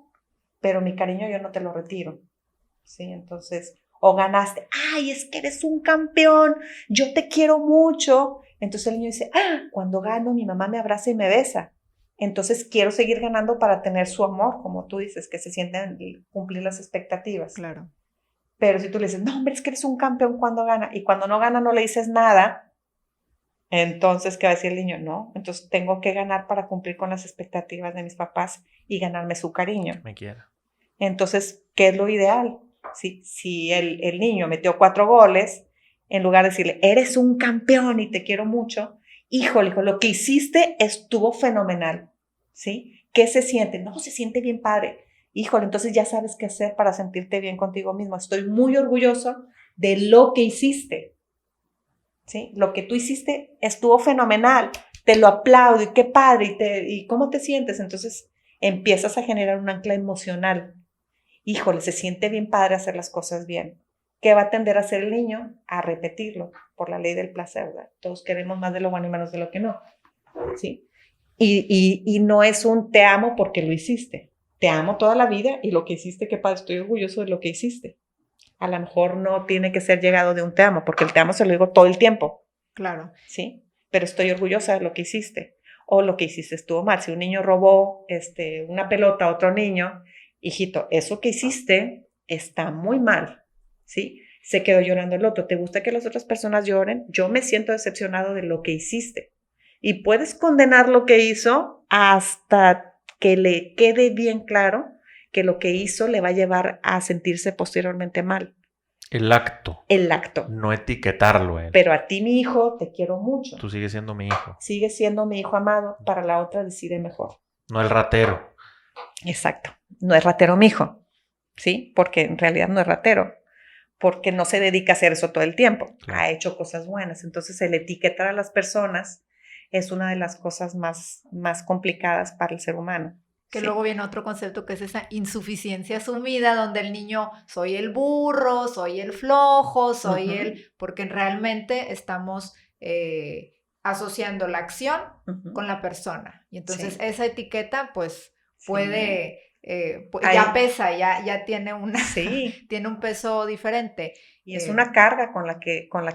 Pero mi cariño yo no te lo retiro, ¿sí? Entonces, o ganaste, ay, es que eres un campeón, yo te quiero mucho. Entonces el niño dice, cuando gano, mi mamá me abraza y me besa. Entonces quiero seguir ganando para tener su amor, como tú dices, que se sienten cumplir las expectativas. Claro. Pero si tú le dices, no, hombre, es que eres un campeón cuando gana, y cuando no gana no le dices nada, entonces, ¿qué va a decir el niño? No, entonces tengo que ganar para cumplir con las expectativas de mis papás y ganarme su cariño. Me quiera. Entonces, ¿qué es lo ideal? Si el niño metió 4 goles, en lugar de decirle, eres un campeón y te quiero mucho, híjole, hijo, lo que hiciste estuvo fenomenal, ¿sí? ¿Qué se siente? No, se siente bien padre. Híjole, entonces ya sabes qué hacer para sentirte bien contigo mismo. Estoy muy orgulloso de lo que hiciste, ¿sí? Lo que tú hiciste estuvo fenomenal. Te lo aplaudo y qué padre. ¿Y cómo te sientes? Entonces empiezas a generar un ancla emocional. Híjole, se siente bien padre hacer las cosas bien. ¿Qué va a tender a hacer el niño? A repetirlo, por la ley del placer, ¿verdad? Todos queremos más de lo bueno y menos de lo que no, ¿sí? Y no es un te amo porque lo hiciste. Te amo toda la vida y lo que hiciste, qué padre, estoy orgulloso de lo que hiciste. A lo mejor no tiene que ser llegado de un te amo, porque el te amo se lo digo todo el tiempo. Claro. ¿Sí? Pero estoy orgullosa de lo que hiciste. O lo que hiciste estuvo mal. Si un niño robó una pelota a otro niño, hijito, eso que hiciste está muy mal, ¿sí? Se quedó llorando el otro. ¿Te gusta que las otras personas lloren? Yo me siento decepcionado de lo que hiciste. Y puedes condenar lo que hizo hasta que le quede bien claro que lo que hizo le va a llevar a sentirse posteriormente mal. El acto. El acto. No etiquetarlo a él. Pero a ti, mi hijo, te quiero mucho. Tú sigues siendo mi hijo. Sigues siendo mi hijo amado. Para la otra decide mejor. No el ratero. Exacto. No es ratero mi hijo, ¿sí? Porque en realidad no es ratero. Porque no se dedica a hacer eso todo el tiempo. Claro. Ha hecho cosas buenas. Entonces, el etiquetar a las personas es una de las cosas más complicadas para el ser humano. Que ¿sí? luego viene otro concepto que es esa insuficiencia asumida, donde el niño, soy el burro, soy el flojo, soy el... Porque realmente estamos asociando la acción con la persona. Y entonces esa etiqueta, pues, puede... ya pesa, ya tiene tiene un peso diferente. Y es una carga con la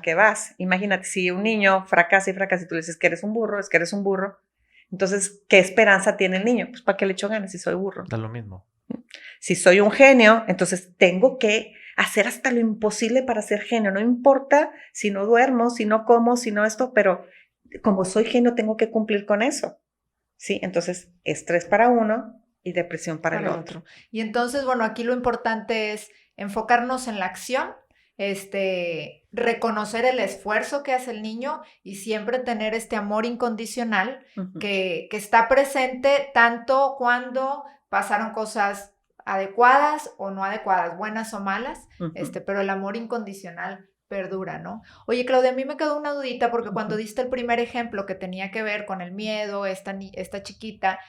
que vas. Imagínate, si un niño fracasa y fracasa y tú le dices que eres un burro, es que eres un burro. Entonces, ¿qué esperanza tiene el niño? Pues, ¿para qué le echo ganas si soy burro? Da lo mismo. Si soy un genio, entonces tengo que hacer hasta lo imposible para ser genio. No importa si no duermo, si no como, si no esto, pero como soy genio tengo que cumplir con eso. ¿Sí? Entonces, estrés para uno y depresión para el otro. Y entonces, bueno, aquí lo importante es enfocarnos en la acción, reconocer el esfuerzo que hace el niño y siempre tener este amor incondicional que está presente tanto cuando pasaron cosas adecuadas o no adecuadas, buenas o malas, pero el amor incondicional perdura, ¿no? Oye, Claudia, a mí me quedó una dudita porque cuando diste el primer ejemplo que tenía que ver con el miedo, esta chiquita,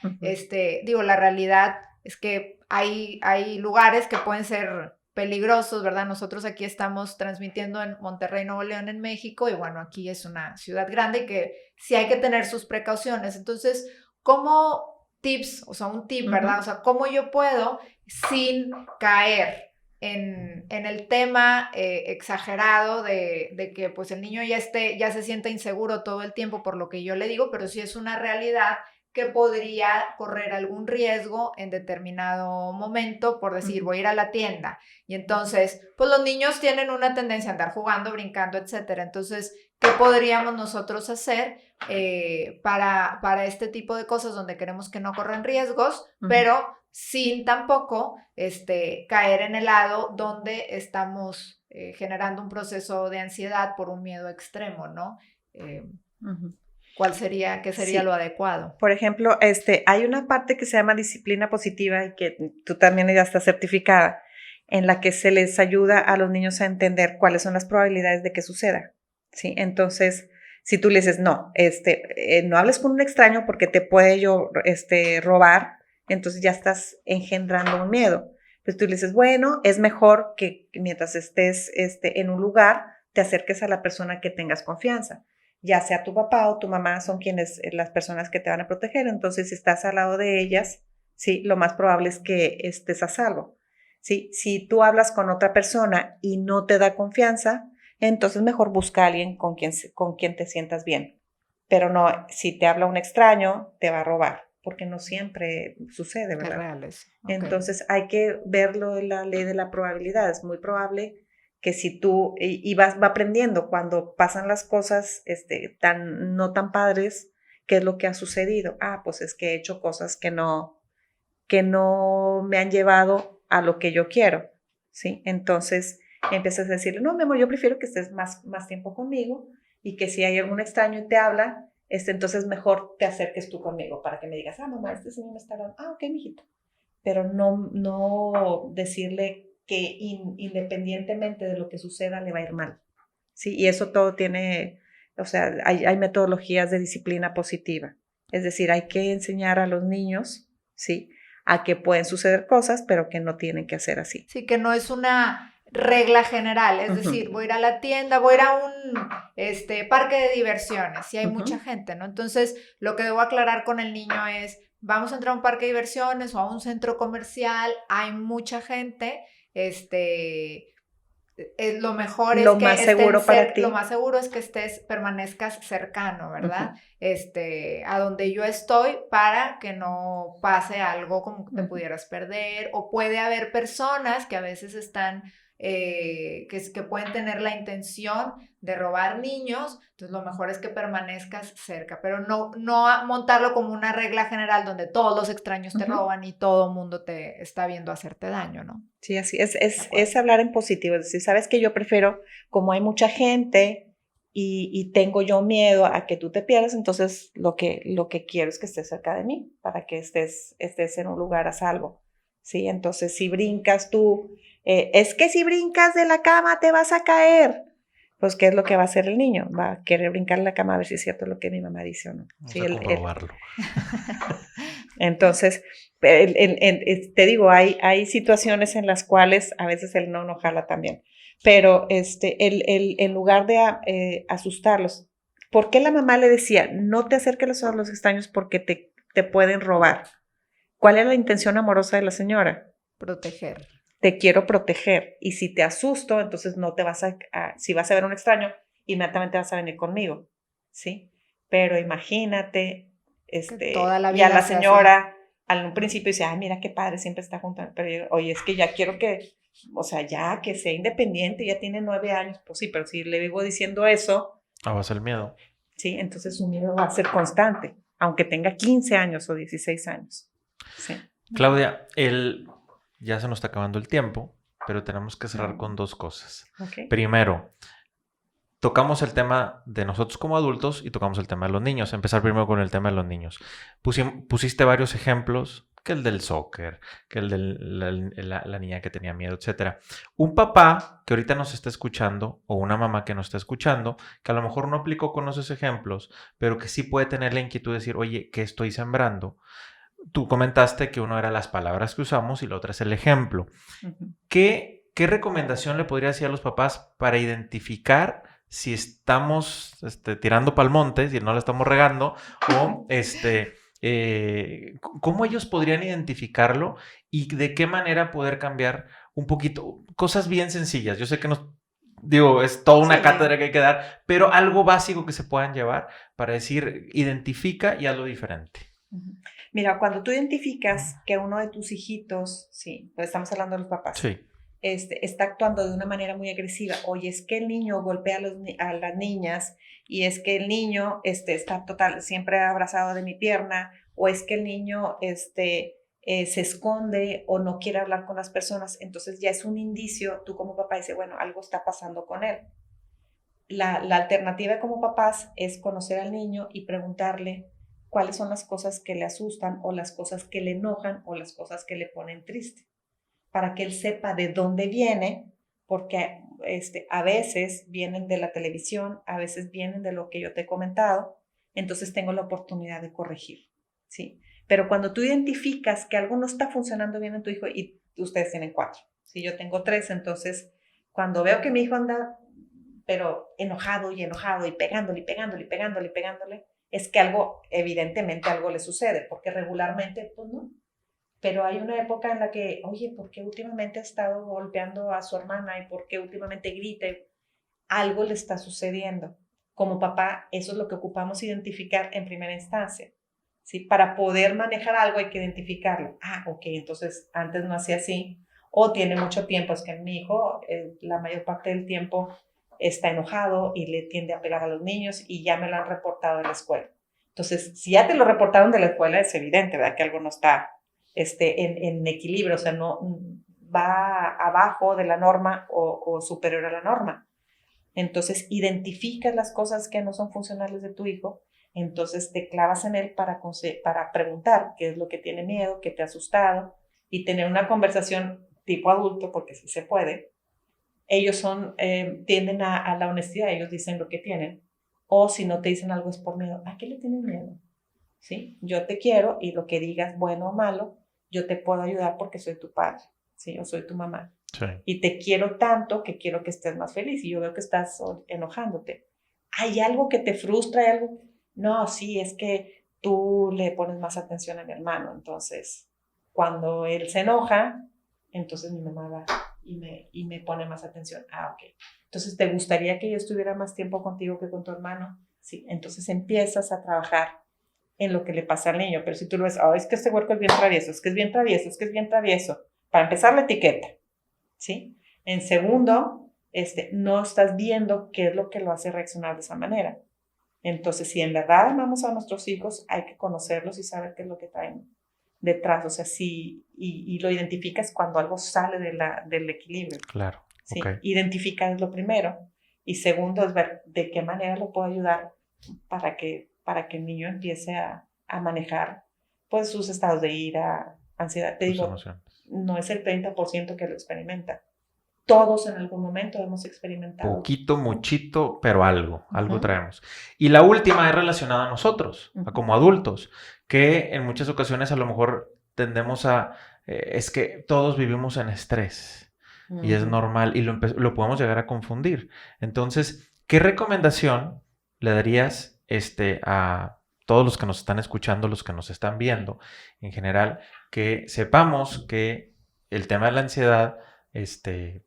digo, la realidad es que hay lugares que pueden ser peligrosos, ¿verdad? Nosotros aquí estamos transmitiendo en Monterrey, Nuevo León, en México, y bueno, aquí es una ciudad grande que sí hay que tener sus precauciones. Entonces, ¿cómo tips, o sea, un tip, ¿verdad? O sea, ¿cómo yo puedo sin caer en el tema exagerado de que pues el niño ya se sienta inseguro todo el tiempo por lo que yo le digo, pero sí es una realidad que podría correr algún riesgo en determinado momento, por decir, voy a ir a la tienda. Y entonces, pues los niños tienen una tendencia a andar jugando, brincando, etcétera. Entonces, ¿qué podríamos nosotros hacer para este tipo de cosas donde queremos que no corran riesgos, pero sin tampoco caer en el lado donde estamos generando un proceso de ansiedad por un miedo extremo, ¿no? ¿Qué sería lo adecuado? Por ejemplo, hay una parte que se llama disciplina positiva y que tú también ya estás certificada, en la que se les ayuda a los niños a entender cuáles son las probabilidades de que suceda, ¿sí? Entonces, si tú le dices, no, no hables con un extraño porque te puede robar, entonces ya estás engendrando un miedo. Pues tú le dices, bueno, es mejor que mientras estés en un lugar, te acerques a la persona que tengas confianza. Ya sea tu papá o tu mamá son quienes, las personas que te van a proteger. Entonces, si estás al lado de ellas, sí, lo más probable es que estés a salvo. Sí, si tú hablas con otra persona y no te da confianza, entonces mejor busca a alguien con quien te sientas bien. Pero no, si te habla un extraño, te va a robar, porque no siempre sucede, Es ¿verdad? real eso. Ok. Entonces hay que verlo en la ley de la probabilidad. Es muy probable que si tú, y va aprendiendo cuando pasan las cosas no tan padres, ¿qué es lo que ha sucedido? Ah, pues es que he hecho cosas que no me han llevado a lo que yo quiero, ¿sí? Entonces empiezas a decirle, no, mi amor, yo prefiero que estés más tiempo conmigo y que si hay algún extraño y te habla, entonces mejor te acerques tú conmigo para que me digas, ah, mamá, este señor me está hablando, ah, ok, mijito. Pero no decirle que independientemente de lo que suceda le va a ir mal, ¿sí? Y eso todo tiene, o sea, hay metodologías de disciplina positiva. Es decir, hay que enseñar a los niños, ¿sí? A que pueden suceder cosas, pero que no tienen que hacer así. Sí, que no es una regla general, es decir, voy a ir a la tienda, voy a ir a un parque de diversiones, y hay mucha gente, ¿no? Entonces, lo que debo aclarar con el niño es, vamos a entrar a un parque de diversiones o a un centro comercial, hay mucha gente, lo mejor es Lo que más seguro para ti. lo más seguro es que permanezcas cercano, ¿verdad? A donde yo estoy para que no pase algo como que te pudieras perder, o puede haber personas que a veces están, que pueden tener la intención de robar niños, entonces lo mejor es que permanezcas cerca, pero no montarlo como una regla general donde todos los extraños te roban y todo el mundo te está viendo hacerte daño, ¿no? Sí, así es hablar en positivo, es decir, sabes que yo prefiero, como hay mucha gente y tengo yo miedo a que tú te pierdas, entonces lo que quiero es que estés cerca de mí, para que estés en un lugar a salvo, ¿sí? Entonces, si brincas tú, es que si brincas de la cama te vas a caer, pues, ¿qué es lo que va a hacer el niño? Va a querer brincar en la cama a ver si es cierto lo que mi mamá dice o no. Vamos Sí, a comprobarlo. Entonces, te digo, hay situaciones en las cuales a veces el no jala también, pero en lugar de asustarlos, ¿por qué la mamá le decía, no te acerques a los extraños porque te pueden robar? ¿Cuál era la intención amorosa de la señora? Proteger. Te quiero proteger, y si te asusto, entonces no te vas si vas a ver a un extraño, inmediatamente vas a venir conmigo, ¿sí? Pero imagínate, toda la y a vida la se señora, al un principio dice, ay, mira qué padre, siempre está junto, pero yo, oye, es que ya quiero que, o sea, ya que sea independiente, ya tiene 9 años, pues sí, pero si le vivo diciendo eso, Va a ser el miedo. sí, entonces su miedo va a ser constante, aunque tenga 15 años o 16 años, sí. Claudia, ya se nos está acabando el tiempo, pero tenemos que cerrar con dos cosas. Okay. Primero, tocamos el tema de nosotros como adultos y tocamos el tema de los niños. Empezar primero con el tema de los niños. Pusiste varios ejemplos, que el del soccer, que el de la niña que tenía miedo, etc. Un papá que ahorita nos está escuchando, o una mamá que nos está escuchando, que a lo mejor no aplicó con esos ejemplos, pero que sí puede tener la inquietud de decir, oye, ¿qué estoy sembrando? Tú comentaste que uno era las palabras que usamos y la otra es el ejemplo. ¿Qué recomendación le podría decir a los papás para identificar si estamos tirando pa'l monte, si no la estamos regando, o cómo ellos podrían identificarlo y de qué manera poder cambiar un poquito? Cosas bien sencillas. Yo sé que es toda una cátedra que hay que dar, pero algo básico que se puedan llevar para decir, identifica y hazlo diferente. Mira, cuando tú identificas que uno de tus hijitos, sí, pues estamos hablando de los papás, sí, está actuando de una manera muy agresiva, oye, es que el niño golpea a las niñas, y es que el niño está siempre abrazado de mi pierna, o es que el niño se esconde o no quiere hablar con las personas, entonces ya es un indicio, tú como papá dices, bueno, algo está pasando con él. La alternativa como papás es conocer al niño y preguntarle cuáles son las cosas que le asustan, o las cosas que le enojan, o las cosas que le ponen triste, para que él sepa de dónde viene, porque a veces vienen de la televisión, a veces vienen de lo que yo te he comentado, entonces tengo la oportunidad de corregir, ¿sí? Pero cuando tú identificas que algo no está funcionando bien en tu hijo y ustedes tienen 4. Si yo tengo 3, entonces cuando veo que mi hijo anda, pero enojado y pegándole, es que algo, evidentemente algo le sucede, porque regularmente, pues no. Pero hay una época en la que, oye, ¿por qué últimamente ha estado golpeando a su hermana? ¿Y por qué últimamente grita? Algo le está sucediendo. Como papá, eso es lo que ocupamos identificar en primera instancia. ¿Sí? Para poder manejar algo hay que identificarlo. Ok, entonces antes no hacía así. O tiene mucho tiempo, es que mi hijo la mayor parte del tiempo está enojado y le tiende a pegar a los niños y ya me lo han reportado de la escuela. Entonces, si ya te lo reportaron de la escuela, es evidente, ¿verdad? Que algo no está en equilibrio, o sea, no va abajo de la norma o superior a la norma. Entonces, identificas las cosas que no son funcionales de tu hijo, entonces te clavas en él para preguntar qué es lo que tiene miedo, qué te ha asustado, y tener una conversación tipo adulto, porque sí se puede. Ellos tienden a la honestidad, ellos dicen lo que tienen, o si no te dicen algo es por miedo. ¿A qué le tienen miedo? ¿Sí? Yo te quiero y lo que digas, bueno o malo, yo te puedo ayudar porque soy tu padre, ¿sí? O soy tu mamá. Sí. Y te quiero tanto que quiero que estés más feliz y yo veo que estás enojándote. ¿Hay algo que te frustra? ¿Hay algo? No, sí, es que tú le pones más atención a mi hermano. Entonces, cuando él se enoja, entonces mi mamá va y me pone más atención. Ok. Entonces, ¿te gustaría que yo estuviera más tiempo contigo que con tu hermano? Sí. Entonces empiezas a trabajar en lo que le pasa al niño. Pero si tú lo ves, es que este huerco es bien travieso, es que es bien travieso, es que es bien travieso. Para empezar, la etiqueta, ¿sí? En segundo, no estás viendo qué es lo que lo hace reaccionar de esa manera. Entonces, si en verdad amamos a nuestros hijos, hay que conocerlos y saber qué es lo que traen detrás. O sea, y lo identificas cuando algo sale del equilibrio. Claro. ¿Sí? Okay. Identificar es lo primero. Y segundo es ver de qué manera lo puedo ayudar para que el niño empiece a manejar pues sus estados de ira, ansiedad. Te digo, Emociones. no es el 30% que lo experimenta. Todos en algún momento hemos experimentado. Poquito, muchito, pero algo traemos. Y la última es relacionada a nosotros, a como adultos, que en muchas ocasiones a lo mejor tendemos es que todos vivimos en estrés y es normal y lo podemos llegar a confundir. Entonces, ¿qué recomendación le darías a todos los que nos están escuchando, los que nos están viendo en general, que sepamos que el tema de la ansiedad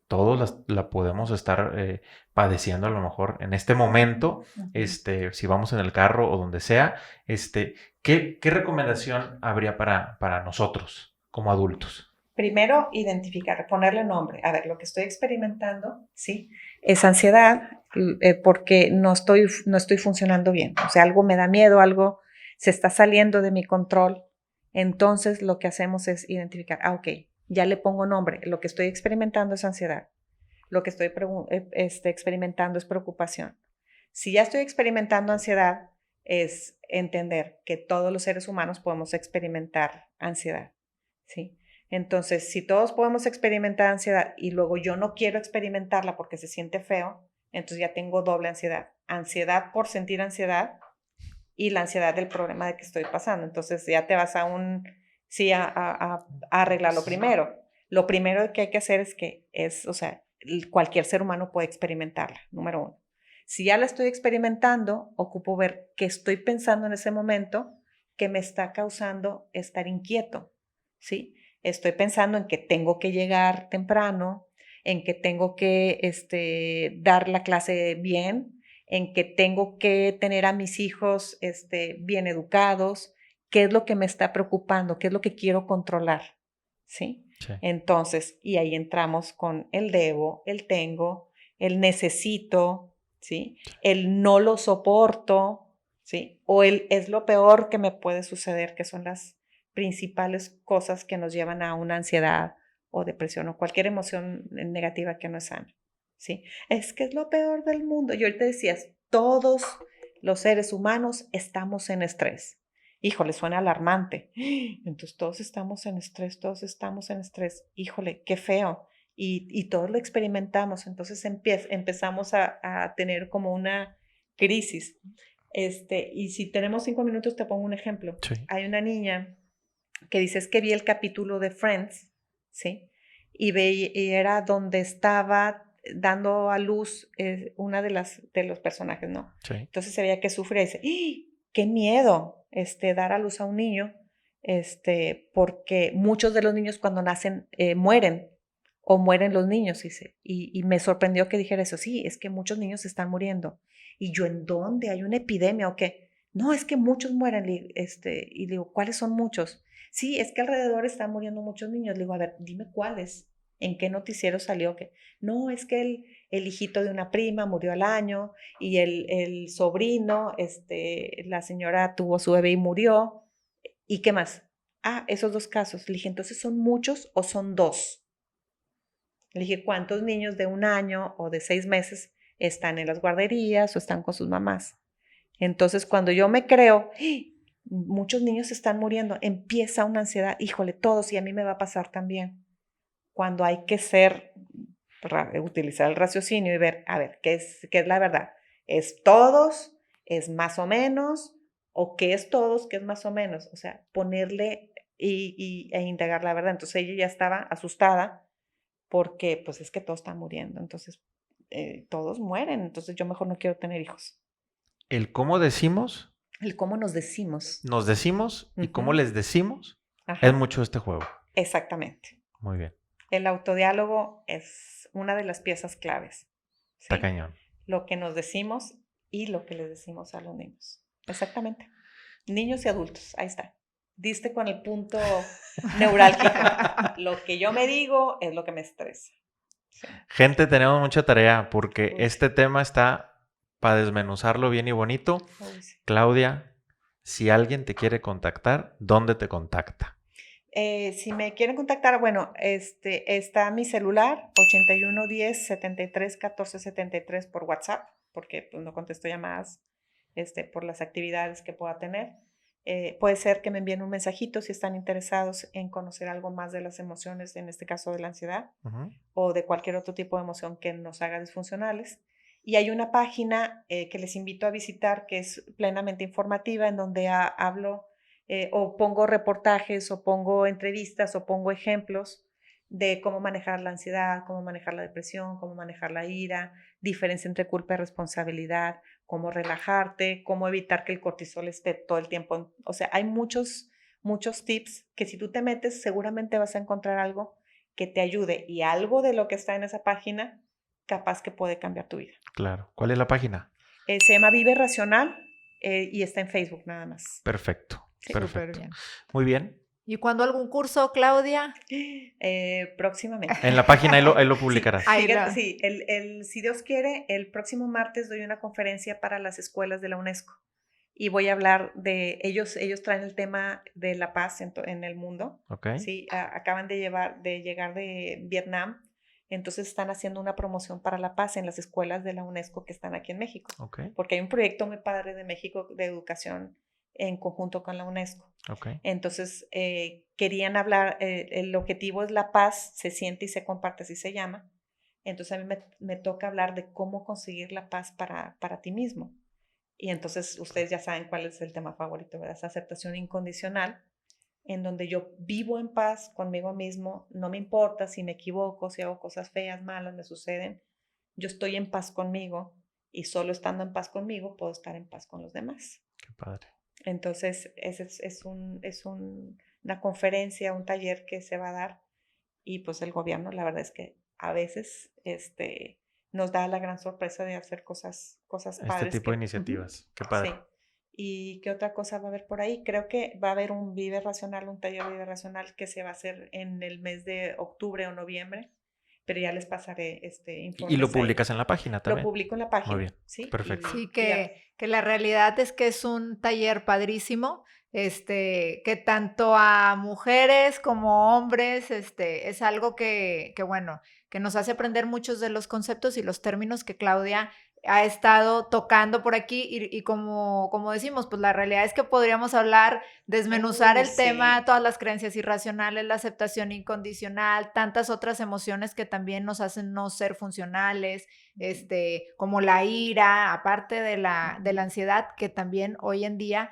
todos la podemos estar padeciendo a lo mejor en este momento, si vamos en el carro o donde sea, ¿qué recomendación habría para nosotros como adultos? Primero, identificar, ponerle nombre. A ver, lo que estoy experimentando, ¿sí? Es ansiedad porque no estoy funcionando bien. O sea, algo me da miedo, algo se está saliendo de mi control. Entonces, lo que hacemos es identificar, ok, ya le pongo nombre. Lo que estoy experimentando es ansiedad. Lo que estoy experimentando es preocupación. Si ya estoy experimentando ansiedad, es entender que todos los seres humanos podemos experimentar ansiedad, ¿sí? Entonces, si todos podemos experimentar ansiedad y luego yo no quiero experimentarla porque se siente feo, entonces ya tengo doble ansiedad. Ansiedad por sentir ansiedad y la ansiedad del problema de que estoy pasando. Entonces ya te vas a arreglarlo primero. Lo primero que hay que hacer o sea, cualquier ser humano puede experimentarla, número 1. Si ya la estoy experimentando, ocupo ver qué estoy pensando en ese momento que me está causando estar inquieto, ¿sí? Estoy pensando en que tengo que llegar temprano, en que tengo que dar la clase bien, en que tengo que tener a mis hijos bien educados, qué es lo que me está preocupando, qué es lo que quiero controlar, ¿sí? Sí. Entonces, y ahí entramos con el debo, el tengo, el necesito, ¿sí? El no lo soporto, ¿sí? O el es lo peor que me puede suceder, que son las principales cosas que nos llevan a una ansiedad o depresión o cualquier emoción negativa que no es sana, ¿sí? Es que es lo peor del mundo. Y ahorita decías, todos los seres humanos estamos en estrés. Híjole, suena alarmante. Entonces todos estamos en estrés, Híjole, qué feo. Y todos lo experimentamos. Entonces empezamos a tener como una crisis. Y si tenemos 5 minutos, te pongo un ejemplo. Sí. Hay una niña que dice, es que vi el capítulo de Friends, ¿sí? y era donde estaba dando a luz una de los personajes, ¿no? Sí. Entonces se veía que sufría y dice, ¡ih! ¡Qué miedo dar a luz a un niño! Porque muchos de los niños cuando nacen mueren o mueren los niños, dice. Y me sorprendió que dijera eso. Sí, es que muchos niños están muriendo. Y yo, ¿en dónde? ¿Hay una epidemia o qué? No, es que muchos mueren. Y digo, ¿cuáles son muchos? Sí, es que alrededor están muriendo muchos niños. Le digo, a ver, dime cuáles. ¿En qué noticiero salió que? No, es que el hijito de una prima murió al año y el sobrino, la señora tuvo su bebé y murió. ¿Y qué más? Ah, esos 2 casos. Le dije, ¿entonces son muchos o son 2? Le dije, ¿cuántos niños de 1 año o de 6 meses están en las guarderías o están con sus mamás? Entonces, cuando yo me creo, muchos niños están muriendo, empieza una ansiedad, híjole, todos y a mí me va a pasar también. Cuando hay que utilizar el raciocinio y ver, a ver, ¿qué es la verdad? ¿Es todos? ¿Es más o menos? ¿O qué es todos? ¿Qué es más o menos? O sea, ponerle e indagar la verdad. Entonces ella ya estaba asustada porque pues es que todos están muriendo. Entonces todos mueren. Entonces yo mejor no quiero tener hijos. El cómo decimos, El cómo nos decimos. y cómo les decimos Ajá. es mucho este juego. Exactamente. Muy bien. El autodiálogo es una de las piezas claves. ¿Sí? Está cañón. Lo que nos decimos y lo que les decimos a los niños. Exactamente. Niños y adultos, ahí está. Diste con el punto neurálgico. Lo que yo me digo es lo que me estresa. Sí. Gente, tenemos mucha tarea porque Uy. este tema está para desmenuzarlo bien y bonito. Uy, sí. Claudia, si alguien te quiere contactar, ¿dónde te contacta? Si me quieren contactar, bueno, está mi celular, 8110 73 14 73 por WhatsApp, porque pues, no contesto llamadas por las actividades que pueda tener. Puede ser que me envíen un mensajito si están interesados en conocer algo más de las emociones, en este caso de la ansiedad, o de cualquier otro tipo de emoción que nos haga disfuncionales. Y hay una página que les invito a visitar que es plenamente informativa, en donde hablo o pongo reportajes o pongo entrevistas o pongo ejemplos de cómo manejar la ansiedad, cómo manejar la depresión, cómo manejar la ira, diferencia entre culpa y responsabilidad, cómo relajarte, cómo evitar que el cortisol esté todo el tiempo. O sea, hay muchos tips que si tú te metes seguramente vas a encontrar algo que te ayude y algo de lo que está en esa página capaz que puede cambiar tu vida. Claro. ¿Cuál es la página? Se llama Vive Racional y está en Facebook nada más. Perfecto. Sí. Perfecto. Bien. Muy bien. ¿Y cuándo algún curso, Claudia? Próximamente. En la página ahí lo publicarás. Ahí Sí, si Dios quiere, el próximo martes doy una conferencia para las escuelas de la UNESCO y voy a hablar de ellos traen el tema de la paz en el mundo. Ok. Sí, acaban de llegar de Vietnam, entonces están haciendo una promoción para la paz en las escuelas de la UNESCO que están aquí en México, Ok. porque hay un proyecto muy padre de México de educación en conjunto con la UNESCO. Ok. Entonces, querían hablar, el objetivo es la paz, se siente y se comparte, así se llama. Entonces, a mí me toca hablar de cómo conseguir la paz para ti mismo. Y entonces, ustedes ya saben cuál es el tema favorito, ¿verdad? Esa aceptación incondicional, en donde yo vivo en paz conmigo mismo, no me importa si me equivoco, si hago cosas feas, malas, me suceden, yo estoy en paz conmigo y solo estando en paz conmigo puedo estar en paz con los demás. Qué padre. Entonces, es una conferencia, un taller que se va a dar y pues el gobierno, la verdad es que a veces nos da la gran sorpresa de hacer cosas padres. Este tipo de iniciativas. Qué padre. Sí. ¿Y qué otra cosa va a haber por ahí? Creo que va a haber un Vive Racional, un taller Vive Racional que se va a hacer en el mes de octubre o noviembre, pero ya les pasaré informes. Y lo ahí. publicas en la página también. Lo publico en la página. Muy bien. ¿Sí? Perfecto. Sí, que la realidad es que es un taller padrísimo, que tanto a mujeres como hombres, es algo que bueno, que nos hace aprender muchos de los conceptos y los términos que Claudia ha estado tocando por aquí y como decimos, pues la realidad es que podríamos hablar, desmenuzar el tema, todas las creencias irracionales, la aceptación incondicional, tantas otras emociones que también nos hacen no ser funcionales, como la ira, aparte de la ansiedad, que también hoy en día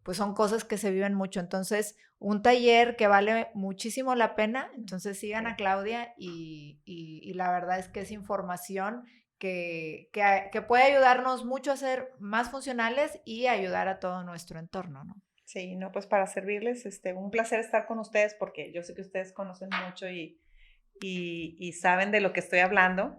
pues son cosas que se viven mucho. Entonces, un taller que vale muchísimo la pena, entonces sigan a Claudia y la verdad es que es información que puede ayudarnos mucho a ser más funcionales y ayudar a todo nuestro entorno, ¿no? Sí, no, pues para servirles, un placer estar con ustedes porque yo sé que ustedes conocen mucho y saben de lo que estoy hablando.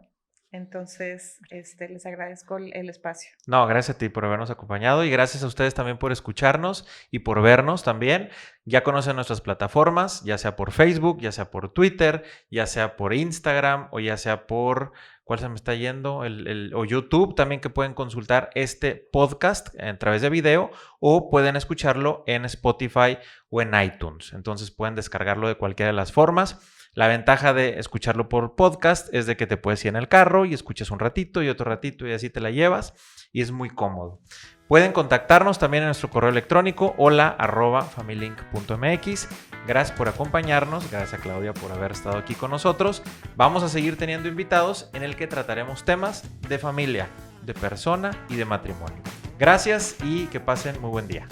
Entonces, les agradezco el espacio. No, gracias a ti por habernos acompañado y gracias a ustedes también por escucharnos y por vernos también. Ya conocen nuestras plataformas, ya sea por Facebook, ya sea por Twitter, ya sea por Instagram o ya sea por, ¿cuál se me está yendo? O YouTube también, que pueden consultar este podcast a través de video o pueden escucharlo en Spotify o en iTunes. Entonces pueden descargarlo de cualquiera de las formas. La ventaja de escucharlo por podcast es de que te puedes ir en el carro y escuchas un ratito y otro ratito y así te la llevas y es muy cómodo. Pueden contactarnos también en nuestro correo electrónico hola@familylink.mx. Gracias por acompañarnos, gracias a Claudia por haber estado aquí con nosotros. Vamos a seguir teniendo invitados en el que trataremos temas de familia, de persona y de matrimonio. Gracias y que pasen muy buen día.